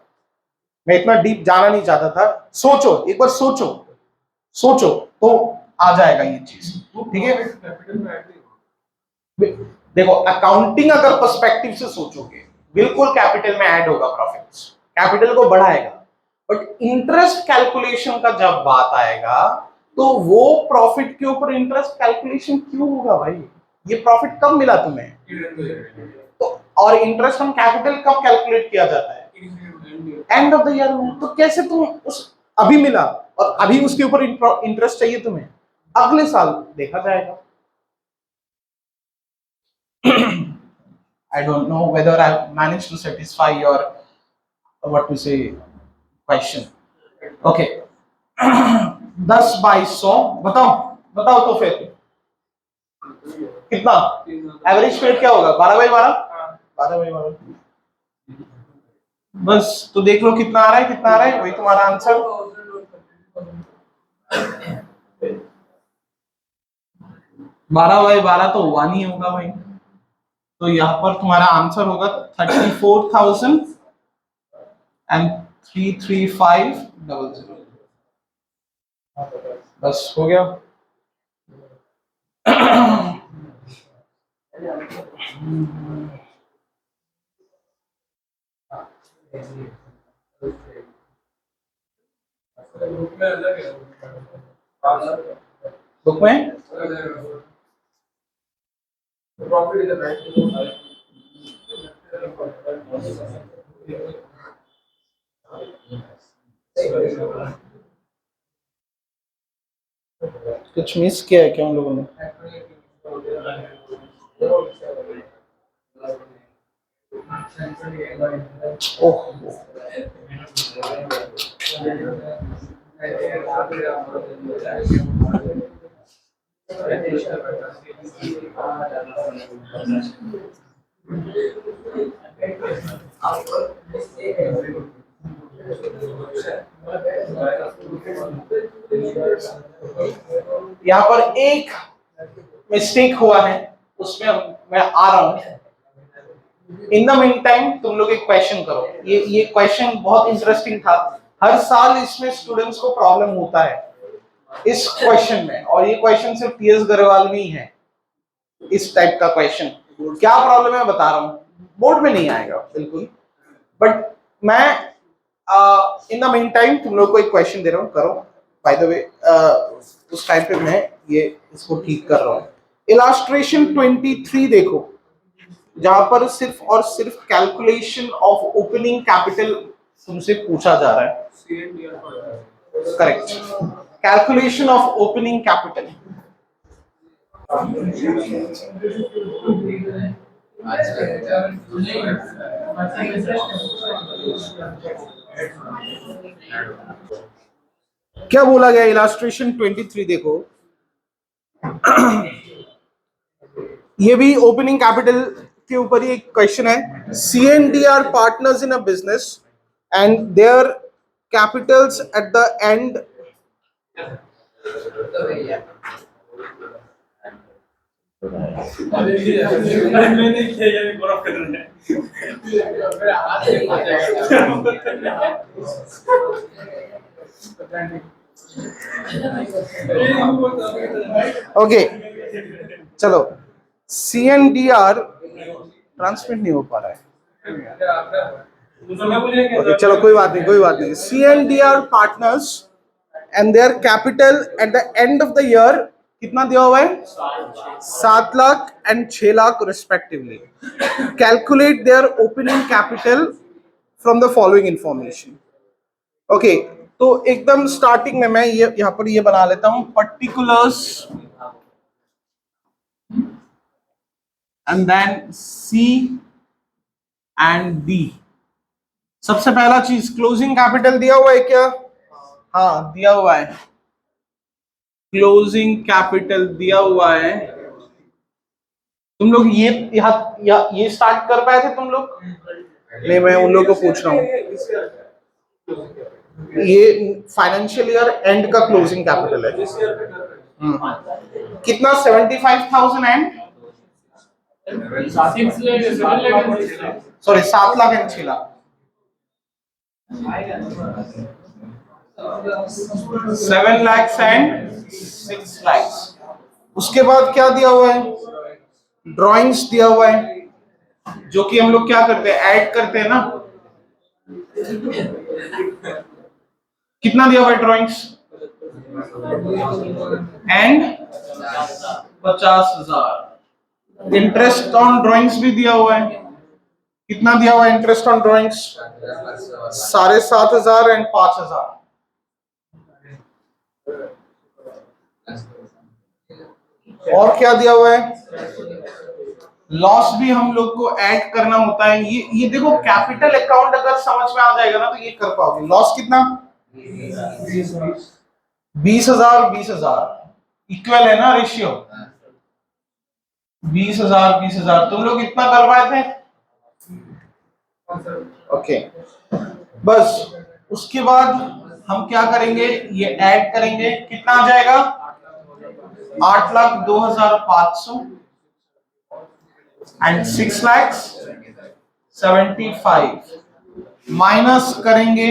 मैं इतना डीप जाना नहीं चाहता था, सोचो एक बार, सोचो तो आ जाएगा ये चीज, ठीक है? देखो अकाउंटिंग अगर पर्सपेक्टिव से सोचोगे, बिल्कुल कैपिटल में ऐड होगा, प्रॉफिट्स कैपिटल को बढ़ाएगा, बट इंटरेस्ट कैलकुलेशन का जब बात आएगा तो वो प्रॉफिट के ऊपर इंटरेस्ट कैलकुलेशन क्यों होगा भाई? ये प्रॉफिट कब मिला तुम्हें? तो और इंटरेस्ट ऑन कैपिटल कब कैलकुलेट किया जाता है? एंड ऑफ द ईयर में। तो कैसे तुम उस अभी मिला और अभी उसके ऊपर इंटरेस्ट चाहिए तुम्हें? अगले साल देखा जाएगा। I don't know whether I managed to satisfy your what to say question. Okay. 10/100 बताओ तो फिर कितना एवरेज स्पीड क्या होगा? 12/12, 12/12। बस तो देख लो कितना आ रहा है, वही तुम्हारा आंसर। 12/12 तो 1 ही होगा भाई, तो यहाँ पर तुम्हारा आंसर होगा 34,33500। बस हो गया। बुक में कुछ मिस किया है क्या उन लोगों ने? ओह, यहाँ पर एक मिस्टेक हुआ है, उसमें मैं आ रहा हूं। इन द मीन टाइम तुम लोग एक क्वेश्चन करो, ये क्वेश्चन बहुत इंटरेस्टिंग था। हर साल इसमें स्टूडेंट्स को प्रॉब्लम होता है इस क्वेश्चन में, और ये क्वेश्चन सिर्फ पीएस गर्वाल में ही है, इस टाइप का क्वेश्चन। क्या प्रॉब्लम है बता रहा हूँ, बोर्ड में नहीं आएगा बिल्कुल, बट मैं इन द मीन टाइम तुम लोग को एक क्वेश्चन दे रहा हूँ, करो। बाय द वे उस टाइम पे मैं ये इसको ठीक कर रहा हूँ। इलस्ट्रेशन 23 देखो, जहां पर सिर्फ और सिर्फ कैलकुलेशन ऑफ ओपनिंग कैपिटल तुमसे पूछा जा रहा है। Correct, calculation of opening capital. क्या बोला गया? इलस्ट्रेशन 23 देखो, ये भी ओपनिंग कैपिटल के ऊपर ही एक क्वेश्चन है। CNDR partners in a business and there Capitals at the end okay चलो, CNDR ट्रांसमिट नहीं हो पा रहा है। okay, चलो कोई बात नहीं। CNDR partners and their capital at the end of the year कितना दिया हुआ है? 7 lakh and 6 lakh respectively. Calculate their opening capital from the following information. Okay, तो एकदम स्टार्टिंग में मैं ये यहां पर ये बना लेता हूं, particulars and then C and D. सबसे पहला चीज, क्लोजिंग कैपिटल दिया हुआ है क्या? हाँ दिया हुआ है, क्लोजिंग कैपिटल दिया हुआ है। तुम लोग ये स्टार्ट कर पाए थे तुम लोग? नहीं, मैं उन लोगों को पूछ रहा हूँ, ये फाइनेंशियल ईयर एंड का क्लोजिंग कैपिटल है। कितना? 75,000 and sorry 7 lakh and 6 lakh, 7 lakhs and 6 lakhs। उसके बाद क्या दिया हुआ है? ड्राइंग्स दिया हुआ है, जो कि हम लोग क्या करते हैं, ऐड करते हैं ना। कितना दिया हुआ है drawings? And 50,000। Interest on drawings भी दिया हुआ है। कितना दिया हुआ है इंटरेस्ट ऑन ड्राइंग्स? 7,500 एंड 5,000। और क्या दिया हुआ है? लॉस भी हम लोग को ऐड करना होता है। ये देखो, कैपिटल अकाउंट अगर समझ में आ जाएगा ना तो ये कर पाओगे। लॉस कितना? 20,000 20,000 इक्वल है ना रेशियो? 20,000 20,000 तुम लोग इतना कर पाए थे? ओके, बस उसके बाद हम क्या करेंगे, ये ऐड करेंगे। कितना आ जाएगा? 8,02,500 एंड 6,75,000 माइनस करेंगे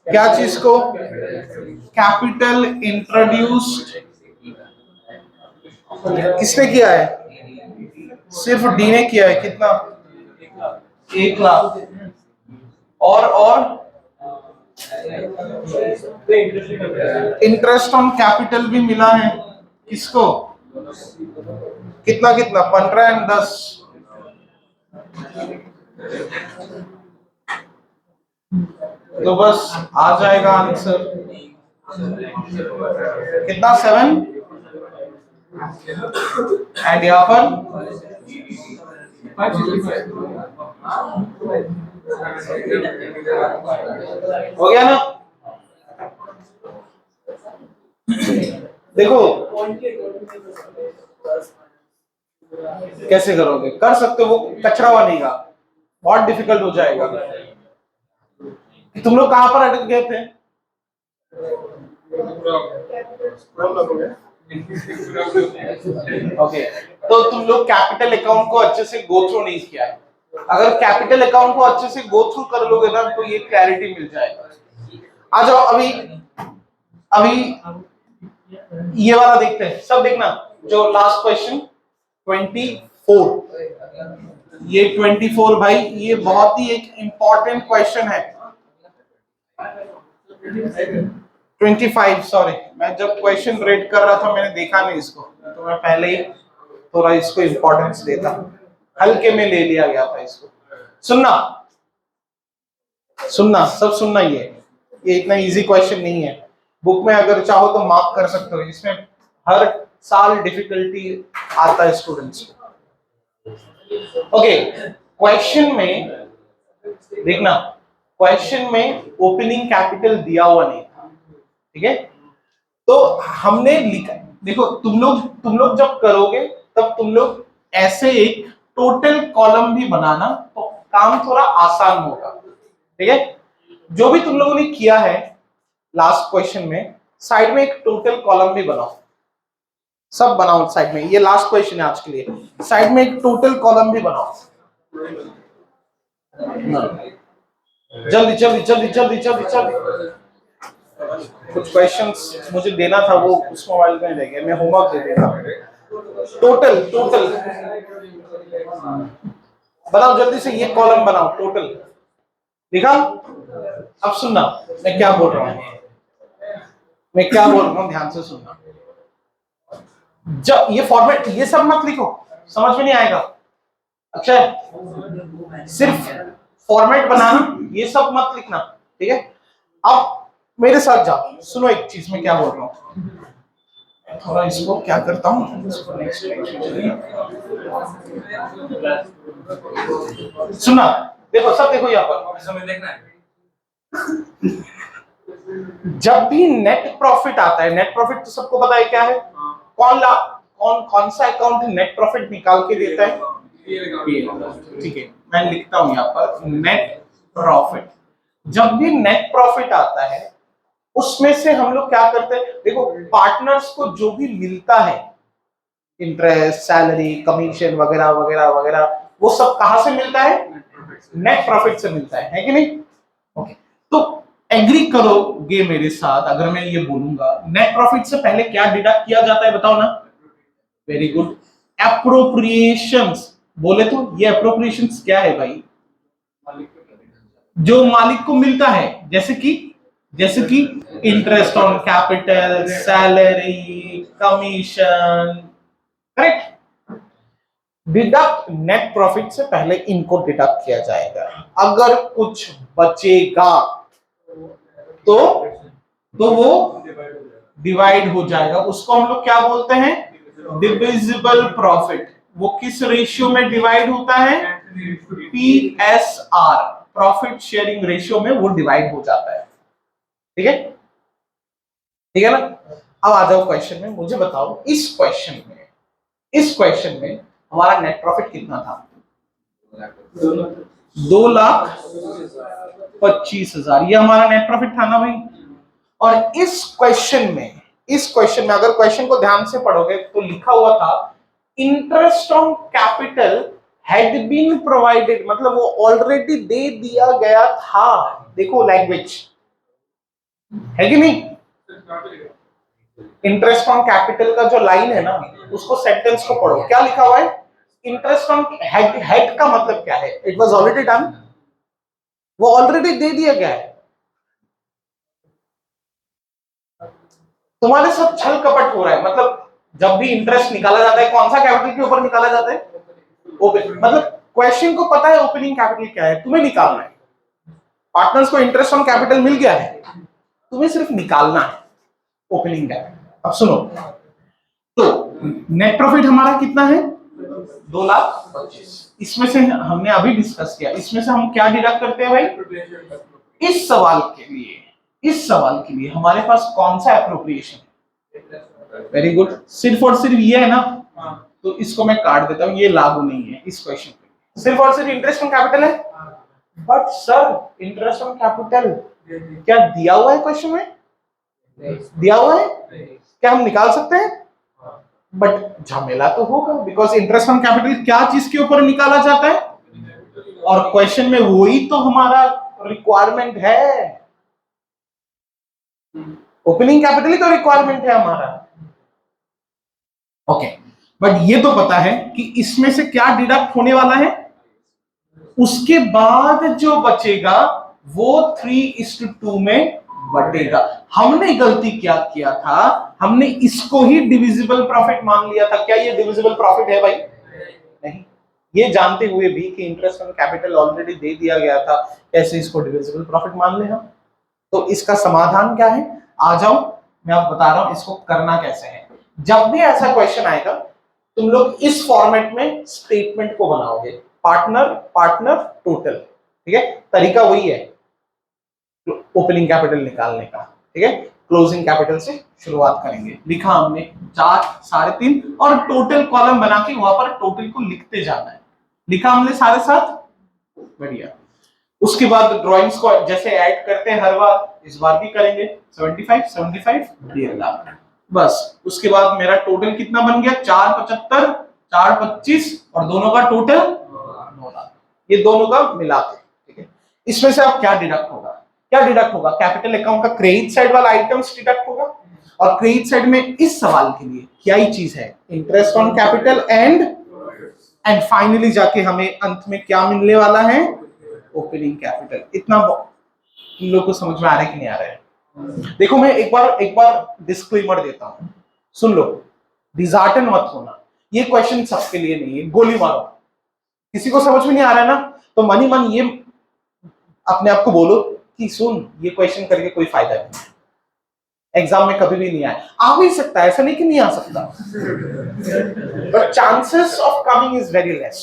क्या चीज को? Capital introduced. किसने किया है? सिर्फ डी ने किया है। कितना? 1 लाख। और इंटरेस्ट ऑन कैपिटल भी मिला है। किसको? कितना कितना? 15 एंड 10। तो बस आ जाएगा आंसर कितना? 7 एंड यहां पर हो गया ना? देखो कैसे करोगे, कर सकते हो, वो कचरा बनेगा, बहुत डिफिकल्ट हो जाएगा। तुम लोग कहां पर अटक गए थे? ओके, तो तुम लोग कैपिटल अकाउंट को अच्छे से गो थ्रू नहीं किया है। अगर कैपिटल अकाउंट को अच्छे से गो थ्रू कर लोगे ना तो ये क्लैरिटी मिल जाएगा। आ जाओ, अभी ये वाला देखते हैं। सब देखना, जो लास्ट क्वेश्चन 24, ये 24 भाई, ये बहुत ही एक इंपॉर्टेंट क्वेश्चन है। 25 सॉरी, मैं जब क्वेश्चन रेड कर रहा था मैंने देखा नहीं इसको, तो मैं पहले ही थोड़ा इसको इंपॉर्टेंस देता, हल्के में ले लिया गया था इसको। सुनना सुनना सब सुनना, ये इतना इजी क्वेश्चन नहीं है। बुक में अगर चाहो तो मार्क कर सकते हो, इसमें हर साल डिफिकल्टी आता है स्टूडेंट्स को। ओके, क्वेश्चन में देखना, क्वेश्चन में ओपनिंग कैपिटल दिया हुआ नहीं था, ठीक है? तो हमने लिखा, देखो तुम लोग जब करोगे तब तुम लोग ऐसे एक टोटल कॉलम भी बनाना, तो काम थोड़ा आसान होगा, ठीक है? जो भी तुम लोगों ने किया है लास्ट क्वेश्चन में, साइड में एक टोटल कॉलम भी बनाओ, सब बनाओ साइड में। ये लास्ट क्वेश्चन है आज के लिए, साइड में एक टोटल कॉलम भी बनाओ। जल्दी जल्दी जल्दी जल्दी जल्दी जल्दी। कुछ क्वेश्चंस मुझे देना था, वो उस मोबाइल में रह गया, मैं होमवर्क दे देता। टोटल बनाओ जल्दी से, ये कॉलम बनाओ टोटल। लिखा? अब सुनना मैं क्या बोल रहा हूँ, ध्यान से सुनना। जब ये फॉर्मेट, ये सब मत लिखो, समझ में नहीं आएगा। अच्छा, सिर्फ फॉर्मेट बनाना, ये सब मत लिखना, ठीक है। अब मेरे साथ जाओ, सुनो एक चीज में क्या बोल रहा हूँ, थोड़ा इसको क्या करता हूँ, सुना, देखो सब देखो यहाँ पर, देखना है जब भी नेट प्रॉफिट आता है, नेट प्रॉफिट तो सबको पता है क्या है, कौन सा अकाउंट नेट प्रॉफिट निकाल के देता है, ठीक है। मैं लिखता हूं यहाँ पर नेट प्रॉफिट। जब भी नेट प्रॉफिट आता है उसमें से हम लोग क्या करते हैं, देखो पार्टनर्स को जो भी मिलता है, इंटरेस्ट, सैलरी, कमीशन वगैरह वगैरह वगैरह, वो सब कहां से मिलता है, नेट प्रॉफिट से मिलता है कि नहीं? ओके, तो एग्री करोगे मेरे साथ अगर मैं ये बोलूंगा नेट प्रॉफिट से पहले क्या डिडक्ट किया जाता है, बताओ ना। Very good, appropriations. बोले तो ये एप्रोप्रिएशंस क्या है भाई, जो मालिक को मिलता है, जैसे कि interest on capital, salary, commission, correct. Deduct net profit से पहले इनको डिडक्ट किया जाएगा। अगर कुछ बचेगा तो वो डिवाइड हो जाएगा, उसको हम लोग क्या बोलते हैं, डिविजिबल प्रॉफिट। वो किस रेशियो में डिवाइड होता है, PSR, प्रॉफिट शेयरिंग रेशियो में वो डिवाइड हो जाता है, ठीक है, ठीक है ना। अब आ जाओ क्वेश्चन में, मुझे बताओ इस क्वेश्चन में हमारा नेट प्रॉफिट कितना था, 2,25,000, ये हमारा नेट प्रॉफिट था ना भाई। और इस क्वेश्चन में अगर क्वेश्चन को ध्यान से पढ़ोगे तो लिखा हुआ था interest on capital had been provided, मतलब वो ऑलरेडी दे दिया गया था। देखो लैंग्वेज है कि नहीं, इंटरेस्ट ऑन कैपिटल का जो लाइन है ना, उसको सेंटेंस को पढ़ो, क्या लिखा हुआ है, इंटरेस्ट ऑन हेड का मतलब क्या है, इट वाज ऑलरेडी डन, वो ऑलरेडी दे दिया गया है। तुम्हारे साथ छल कपट हो रहा है, मतलब जब भी इंटरेस्ट निकाला जाता है कौन सा कैपिटल के ऊपर निकाला जाता है, ओपन, मतलब क्वेश्चन को पता है ओपनिंग कैपिटल क्या है, तुम्हें निकालना है। पार्टनर्स को इंटरेस्ट ऑन कैपिटल मिल गया है, तुम्हें सिर्फ निकालना है ओपनिंग कैपिटल। अब सुनो, तो नेट प्रॉफिट हमारा कितना है, 2,25,000। इसमें से हमने अभी डिस्कस किया, इसमें से हम क्या डिडक्ट करते हैं भाई, इस सवाल के लिए हमारे पास कौन सा एप्रोप्रिएशन है, वेरी गुड, सिर्फ और सिर्फ ये है ना, तो इसको मैं काट देता हूं, ये लागू नहीं है इस क्वेश्चन पे, सिर्फ और सिर्फ इंटरेस्ट ऑन कैपिटल है। But sir interest on capital क्या दिया हुआ है क्वेश्चन में, दिया हुआ है, क्या हम निकाल सकते हैं, बट झमेला तो होगा, बिकॉज इंटरेस्ट ऑन कैपिटल क्या चीज के ऊपर निकाला जाता है, और क्वेश्चन में वही तो हमारा रिक्वायरमेंट है, ओपनिंग कैपिटल ही तो रिक्वायरमेंट है हमारा। ओके, बट ये तो पता है कि इसमें से क्या डिडक्ट होने वाला है, उसके बाद जो बचेगा वो 3:2 में बटेगा। हमने गलती क्या किया था, हमने इसको ही डिविजिबल प्रॉफिट मान लिया था। क्या ये डिविजिबल प्रॉफिट है भाई, नहीं, ये जानते हुए भी कि इंटरेस्ट ऑन कैपिटल ऑलरेडी दे दिया गया था, कैसे इसको डिविजिबल प्रॉफिट मान ले हम। तो इसका समाधान क्या है, आ जाओ मैं आपको बता रहा हूं इसको करना कैसे है। जब भी ऐसा क्वेश्चन आएगा तुम लोग इस फॉर्मेट में स्टेटमेंट को बनाओगे, पार्टनर टोटल, ठीक है, तरीका वही है ओपनिंग कैपिटल निकालने का, ठीक है, क्लोजिंग कैपिटल से शुरुआत करेंगे। लिखा हमने 4, 3.5 और टोटल कॉलम बना के वहां पर टोटल को लिखते जाना है, लिखा हमने सारे साथ, बढ़िया। उसके बाद ड्राइंग्स को जैसे ऐड करते हैं हर बार, इस बार भी करेंगे 75 1.5 लाख, बस। उसके बाद मेरा टोटल कितना बन गया, 4.75 4.25 और दोनों का टोटल 9 लाख, ये दोनों का मिला के, ठीक है। इसमें से अब क्या डिडक्ट होगा, कैपिटल अकाउंट का क्रेडिट साइड वाला आइटम्स डिडक्ट होगा, और क्रेडिट साइड में इस सवाल के लिए क्या ही चीज है, interest on capital and finally जाके हमें अंत में क्या मिलने वाला है, ओपनिंग कैपिटल। इतना इन लोगों को समझ में आ रहा है कि नहीं आ रहा है? देखो मैं एक बार डिस्क्लेमर देता हूं, सुन लो, डिजार्टन मत होना, ये क्वेश्चन सबके लिए नहीं है, गोली मारो। किसी को समझ में नहीं आ रहा है ना, तो मन ही मन ये अपने आप को बोलो कि सुन, ये क्वेश्चन करके कोई फायदा नहीं, एग्जाम में कभी भी नहीं आए, आ भी सकता है, ऐसा नहीं कि नहीं आ सकता, but chances of coming is very less.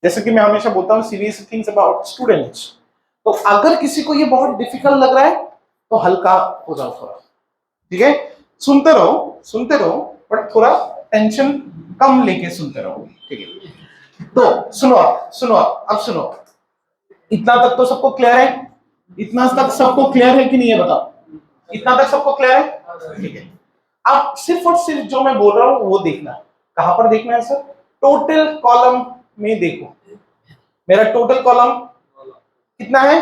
जैसे कि मैं हमेशा बोलता हूँ सीरियस थिंग्स अबाउट स्टूडेंट्स, तो अगर किसी को ये बहुत डिफिकल्ट लग रहा है तो हल्का हो जाओ थोड़ा, ठीक है, सुनते रहो, बट थोड़ा टेंशन कम लेके सुनते रहो, ठीक है। तो सुनो, इतना तक तो सबको क्लियर है? इतना तक सबको क्लियर है कि नहीं, है बताओ, इतना तक सबको क्लियर है? ठीक है, अब सिर्फ और सिर्फ जो मैं बोल रहा हूं वो देखना। कहां पर देखना है सर? टोटल कॉलम में देखो, मेरा टोटल कॉलम कितना है?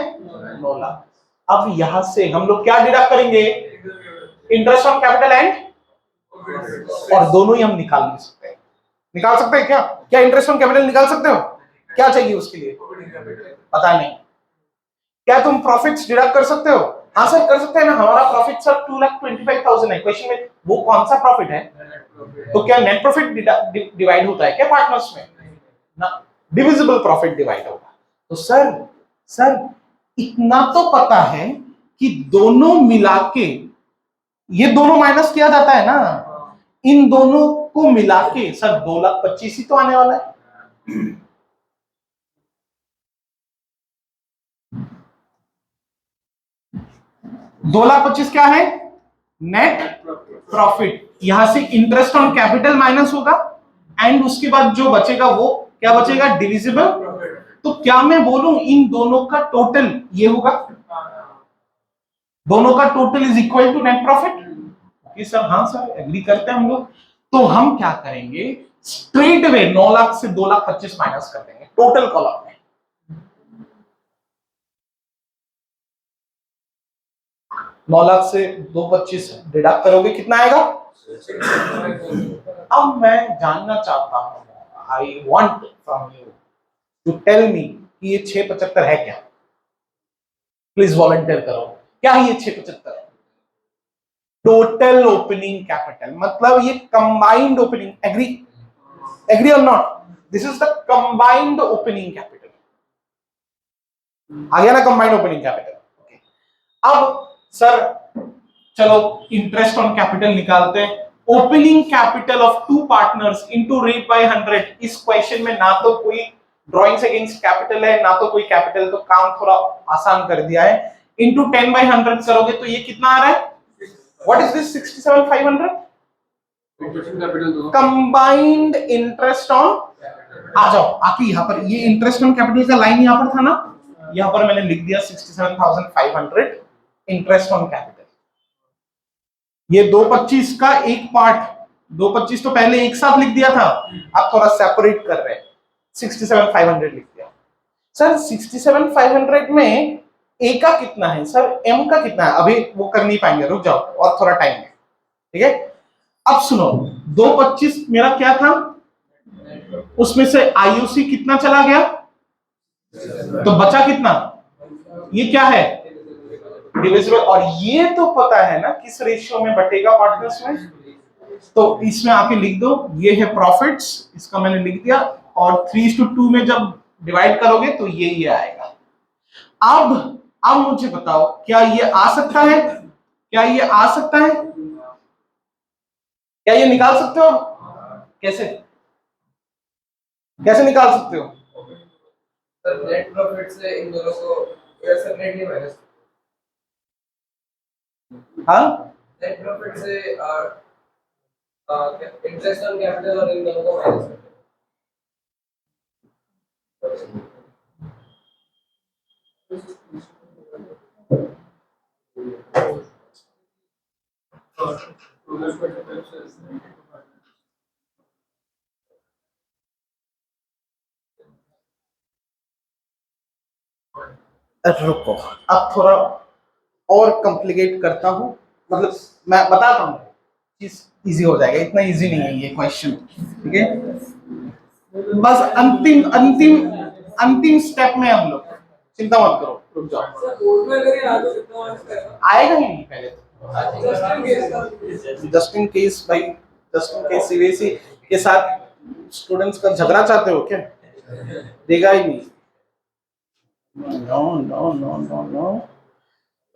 9 लाख। अब यहां से हम लोग क्या डिडक्ट करेंगे? इंटरेस्ट ऑन कैपिटल एंड, और दोनों ही हम निकाल नहीं सकते। निकाल सकते हैं क्या? क्या इंटरेस्ट ऑन कैपिटल निकाल सकते हो? क्या चाहिए उसके लिए? पता नहीं। क्या तुम प्रॉफिट्स डिडक्ट कर सकते हो? हाँ सर कर सकते हैं ना, हमारा प्रॉफिट सर 2,25,000 है। क्वेश्चन में वो कौन सा प्रॉफिट है? तो क्या नेट प्रॉफिट डिवाइड होता है क्या पार्टनर्स में? ना, डिविजिबल प्रॉफिट डिवाइड होगा। तो सर इतना तो पता है कि दोनों मिला के, ये दोनों माइनस किया जाता है ना, इन दोनों को मिला के सर 2,25,000 ही तो आने वाला है। 2,25,000 क्या है? Net profit. यहां से इंटरेस्ट ऑन कैपिटल माइनस होगा, एंड उसके बाद जो बचेगा वो क्या बचेगा? डिविजिबल। तो क्या मैं बोलूं इन दोनों का टोटल ये होगा, दोनों का total is equal to net profit? Okay sir, हाँ सर एग्री करते हैं हम लोग। तो हम क्या करेंगे, स्ट्रेट वे 9 लाख से 2,25,000 माइनस कर देंगे टोटल कॉलम में। नौ लाख से 2,25,000 डिडक्ट करोगे, कितना आएगा? अब मैं जानना चाहता हूं, I want from you to tell me कि ये 675 है क्या? प्लीज वॉलंटियर करो, क्या है ये 675? टोटल ओपनिंग कैपिटल, मतलब ये combined opening, agree or not? This is the combined opening capital. आ गया ना कंबाइंड ओपनिंग कैपिटल? अब सर चलो इंटरेस्ट ऑन कैपिटल निकालते हैं। Opening capital of two partners into rate by 100। इस क्वेश्चन में ना तो कोई ड्रॉइंग्स अगेंस्ट कैपिटल है ना तो कोई कैपिटल, तो काम थोड़ा आसान कर दिया है। इनटू 10/100 करोगे तो ये कितना आ रहा है? What is this 67,500? Combined interest on, आ जाओ आके यहां पर, ये इंटरेस्ट ऑन कैपिटल का लाइन यहां पर था ना, यहां पर मैंने लिख दिया 67,500 इंटरेस्ट ऑन कैपिटल। ये 2,25,000 का एक पार्ट, 2,25,000 तो पहले एक साथ लिख दिया था, अब थोड़ा सेपरेट कर रहे हैं, 67,500 लिख दिया। सर 67,500 में ए का कितना है सर, एम का कितना है? अभी वो कर नहीं पाएंगे, रुक जाओ और थोड़ा टाइम है, ठीक है। अब सुनो, 2,25,000 मेरा क्या था, उसमें से आईओसी कितना चला गया, तो बचा कितना? ये क्या है? डिविजिबल। और ये तो पता है ना किस रेशियो में बटेगा पार्टनर्स में, तो इसमें आके लिख दो, ये है प्रॉफिट्स, इसका मैंने लिख दिया, और 3:2 में जब डिवाइड करोगे तो ये आएगा। अब मुझे बताओ, क्या ये आ सकता है? क्या ये आ सकता है? क्या ये निकाल सकते हो? कैसे कैसे निकाल सकते हो? सर नेट प्रॉफिट से इन दोनों को सेपरेटली माइनस, हाँ नेट प्रॉफिट से इंटरेस्ट ऑन कैपिटल और इन दोनों को माइनस करते रुको, अब थोड़ा और कॉम्प्लिकेट करता हूं, मतलब मैं बताता हूं, चीज इजी हो जाएगा, इतना इजी नहीं है ये क्वेश्चन, ठीक है। बस अंतिम अंतिम अंतिम स्टेप में हम लोग, चिंता मत करो, रुक जाओ। सर बोर्ड में अगर ये आ जाए कितना मार्क्स करेगा? आएगा ही नहीं पहले तो, जस्ट इन केस भाई, जस्ट इन केस सीबीएसई के साथ स्टूडेंट्स का झगड़ा चाहते हो क्या? देगा ही नहीं। No no no no no,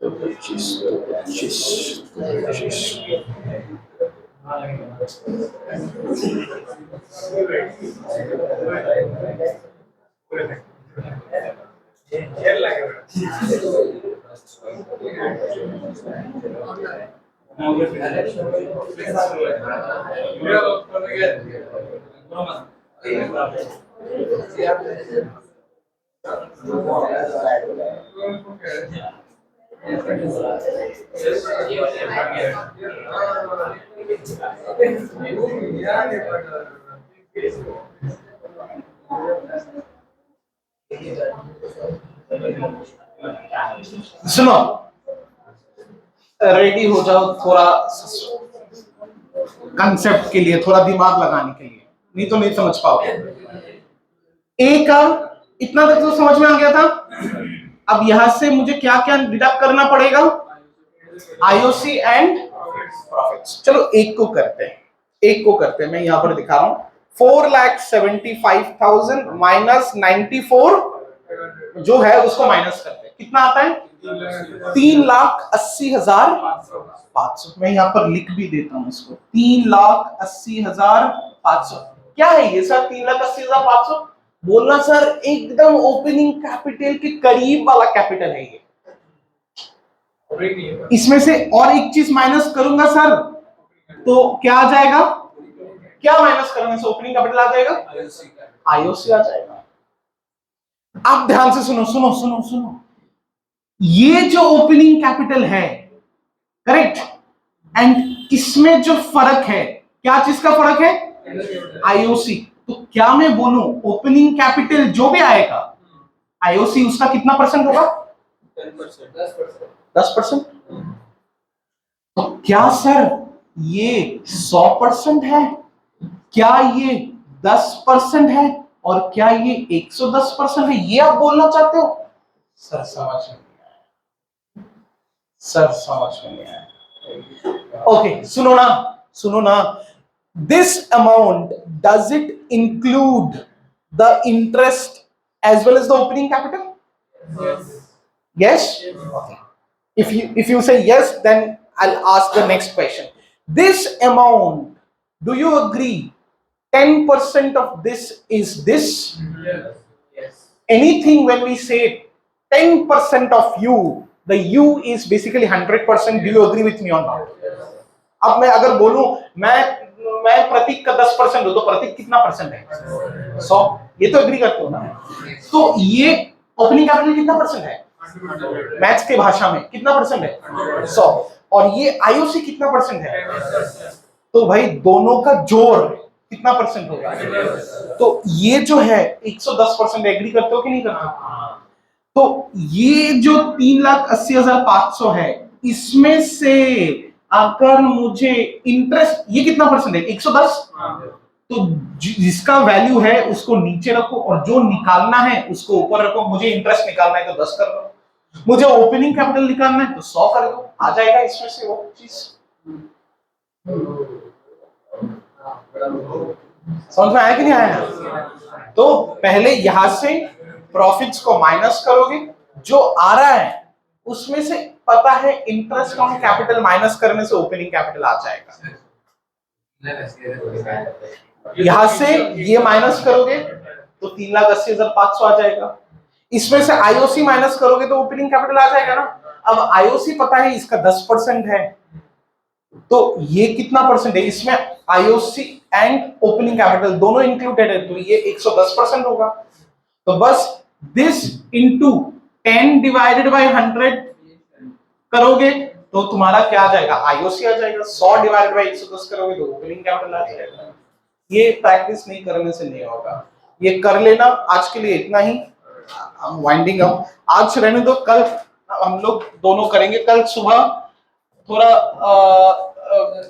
225 225 225 सुनो, रेडी हो जाओ थोड़ा कंसेप्ट के लिए, थोड़ा दिमाग लगाने के लिए, नहीं तो नहीं समझ पाओगे। एक इतना तक तो समझ में आ गया था। अब यहां से मुझे क्या क्या डिडक्ट करना पड़ेगा? IOC and profits. चलो एक को करते हैं, एक को करते हैं। मैं यहां पर दिखा रहा हूं 4,75,000 माइनस 94 जो है उसको माइनस करते हैं, कितना आता है? 3,80,500। मैं यहां पर लिख भी देता हूं इसको, 3,80,500। क्या है ये सर 3,80,500? बोलना सर एकदम ओपनिंग कैपिटल के करीब वाला कैपिटल है ये। इसमें से और एक चीज माइनस करूंगा सर तो क्या आ जाएगा? क्या माइनस करने से ओपनिंग कैपिटल आ जाएगा? आईओसी आ जाएगा। आप ध्यान से सुनो सुनो सुनो सुनो, ये जो ओपनिंग कैपिटल है, करेक्ट, एंड इसमें जो फर्क है, क्या चीज का फर्क है? आईओसी। तो क्या मैं बोलूं ओपनिंग कैपिटल जो भी आएगा आईओसी उसका कितना परसेंट होगा? 10%। तो क्या सर ये 100% है? क्या ये 10% है? और क्या ये 110% है? ये आप बोलना चाहते हो? सर समझ में नहीं आया, सर समझ में नहीं आया। ओके सुनो ना, सुनो ना, this amount does it include the interest as well as the opening capital? Yes? Okay. If you say yes, then I'll ask the next question. This amount, do you agree 10% of this is this? Yes. Anything when we say 10% of u, the u is basically 100%. Do you agree with me or not? अब मैं अगर बोलूं मैं प्रतीक का 10% हूं तो प्रतीक कितना percent है? 100। ये तो एग्री करते हो ना? तो ये ओपनिंग कैपिटल कितना परसेंट है? मैथ्स के भाषा में कितना परसेंट है? 100। और ये आईओसी कितना परसेंट है? तो भाई दोनों का जोड़ कितना परसेंट होगा? तो ये जो है 110%। एग्री करते हो कि नहीं करते? तो ये जो 3,80,500 है, इसमें से अगर मुझे इंटरेस्ट, ये कितना परसेंट है? 110। तो जिसका वैल्यू है उसको नीचे रखो और जो निकालना है उसको ऊपर रखो। मुझे इंटरेस्ट निकालना है तो 10 कर दो, मुझे ओपनिंग कैपिटल निकालना है तो 100 कर दो, आ जाएगा इसमें से वो चीज। समझ में आया कि नहीं आया? तो पहले यहां से प्रॉफिट्स को माइनस करोगे, जो आ रहा है उसमें से पता है इंटरेस्ट ऑन कैपिटल माइनस करने से ओपनिंग कैपिटल आ जाएगा। यहां से ये माइनस करोगे तो 3,80,500 आ जाएगा। इसमें से आईओसी माइनस करोगे तो ओपनिंग कैपिटल आ जाएगा ना। अब आईओसी पता है इसका 10% है, तो ये कितना परसेंट है? इसमें आईओसी एंड ओपनिंग कैपिटल दोनों इंक्लूडेड है, तो ये 110% होगा। तो बस दिस इनटू 10 डिवाइडेड बाय 100 करोगे तो तुम्हारा क्या आ जाएगा? आईओसी आ जाएगा। 100 डिवाइडेड बाय 110 करोगे तो ओपनिंग कैपिटल आ जाएगा। ये प्रैक्टिस नहीं करने से नहीं होगा, ये कर लेना। आज के लिए इतना ही, वाइंडिंग अप। आज रहने दो, कल हम लोग दोनों करेंगे। कल सुबह थोड़ा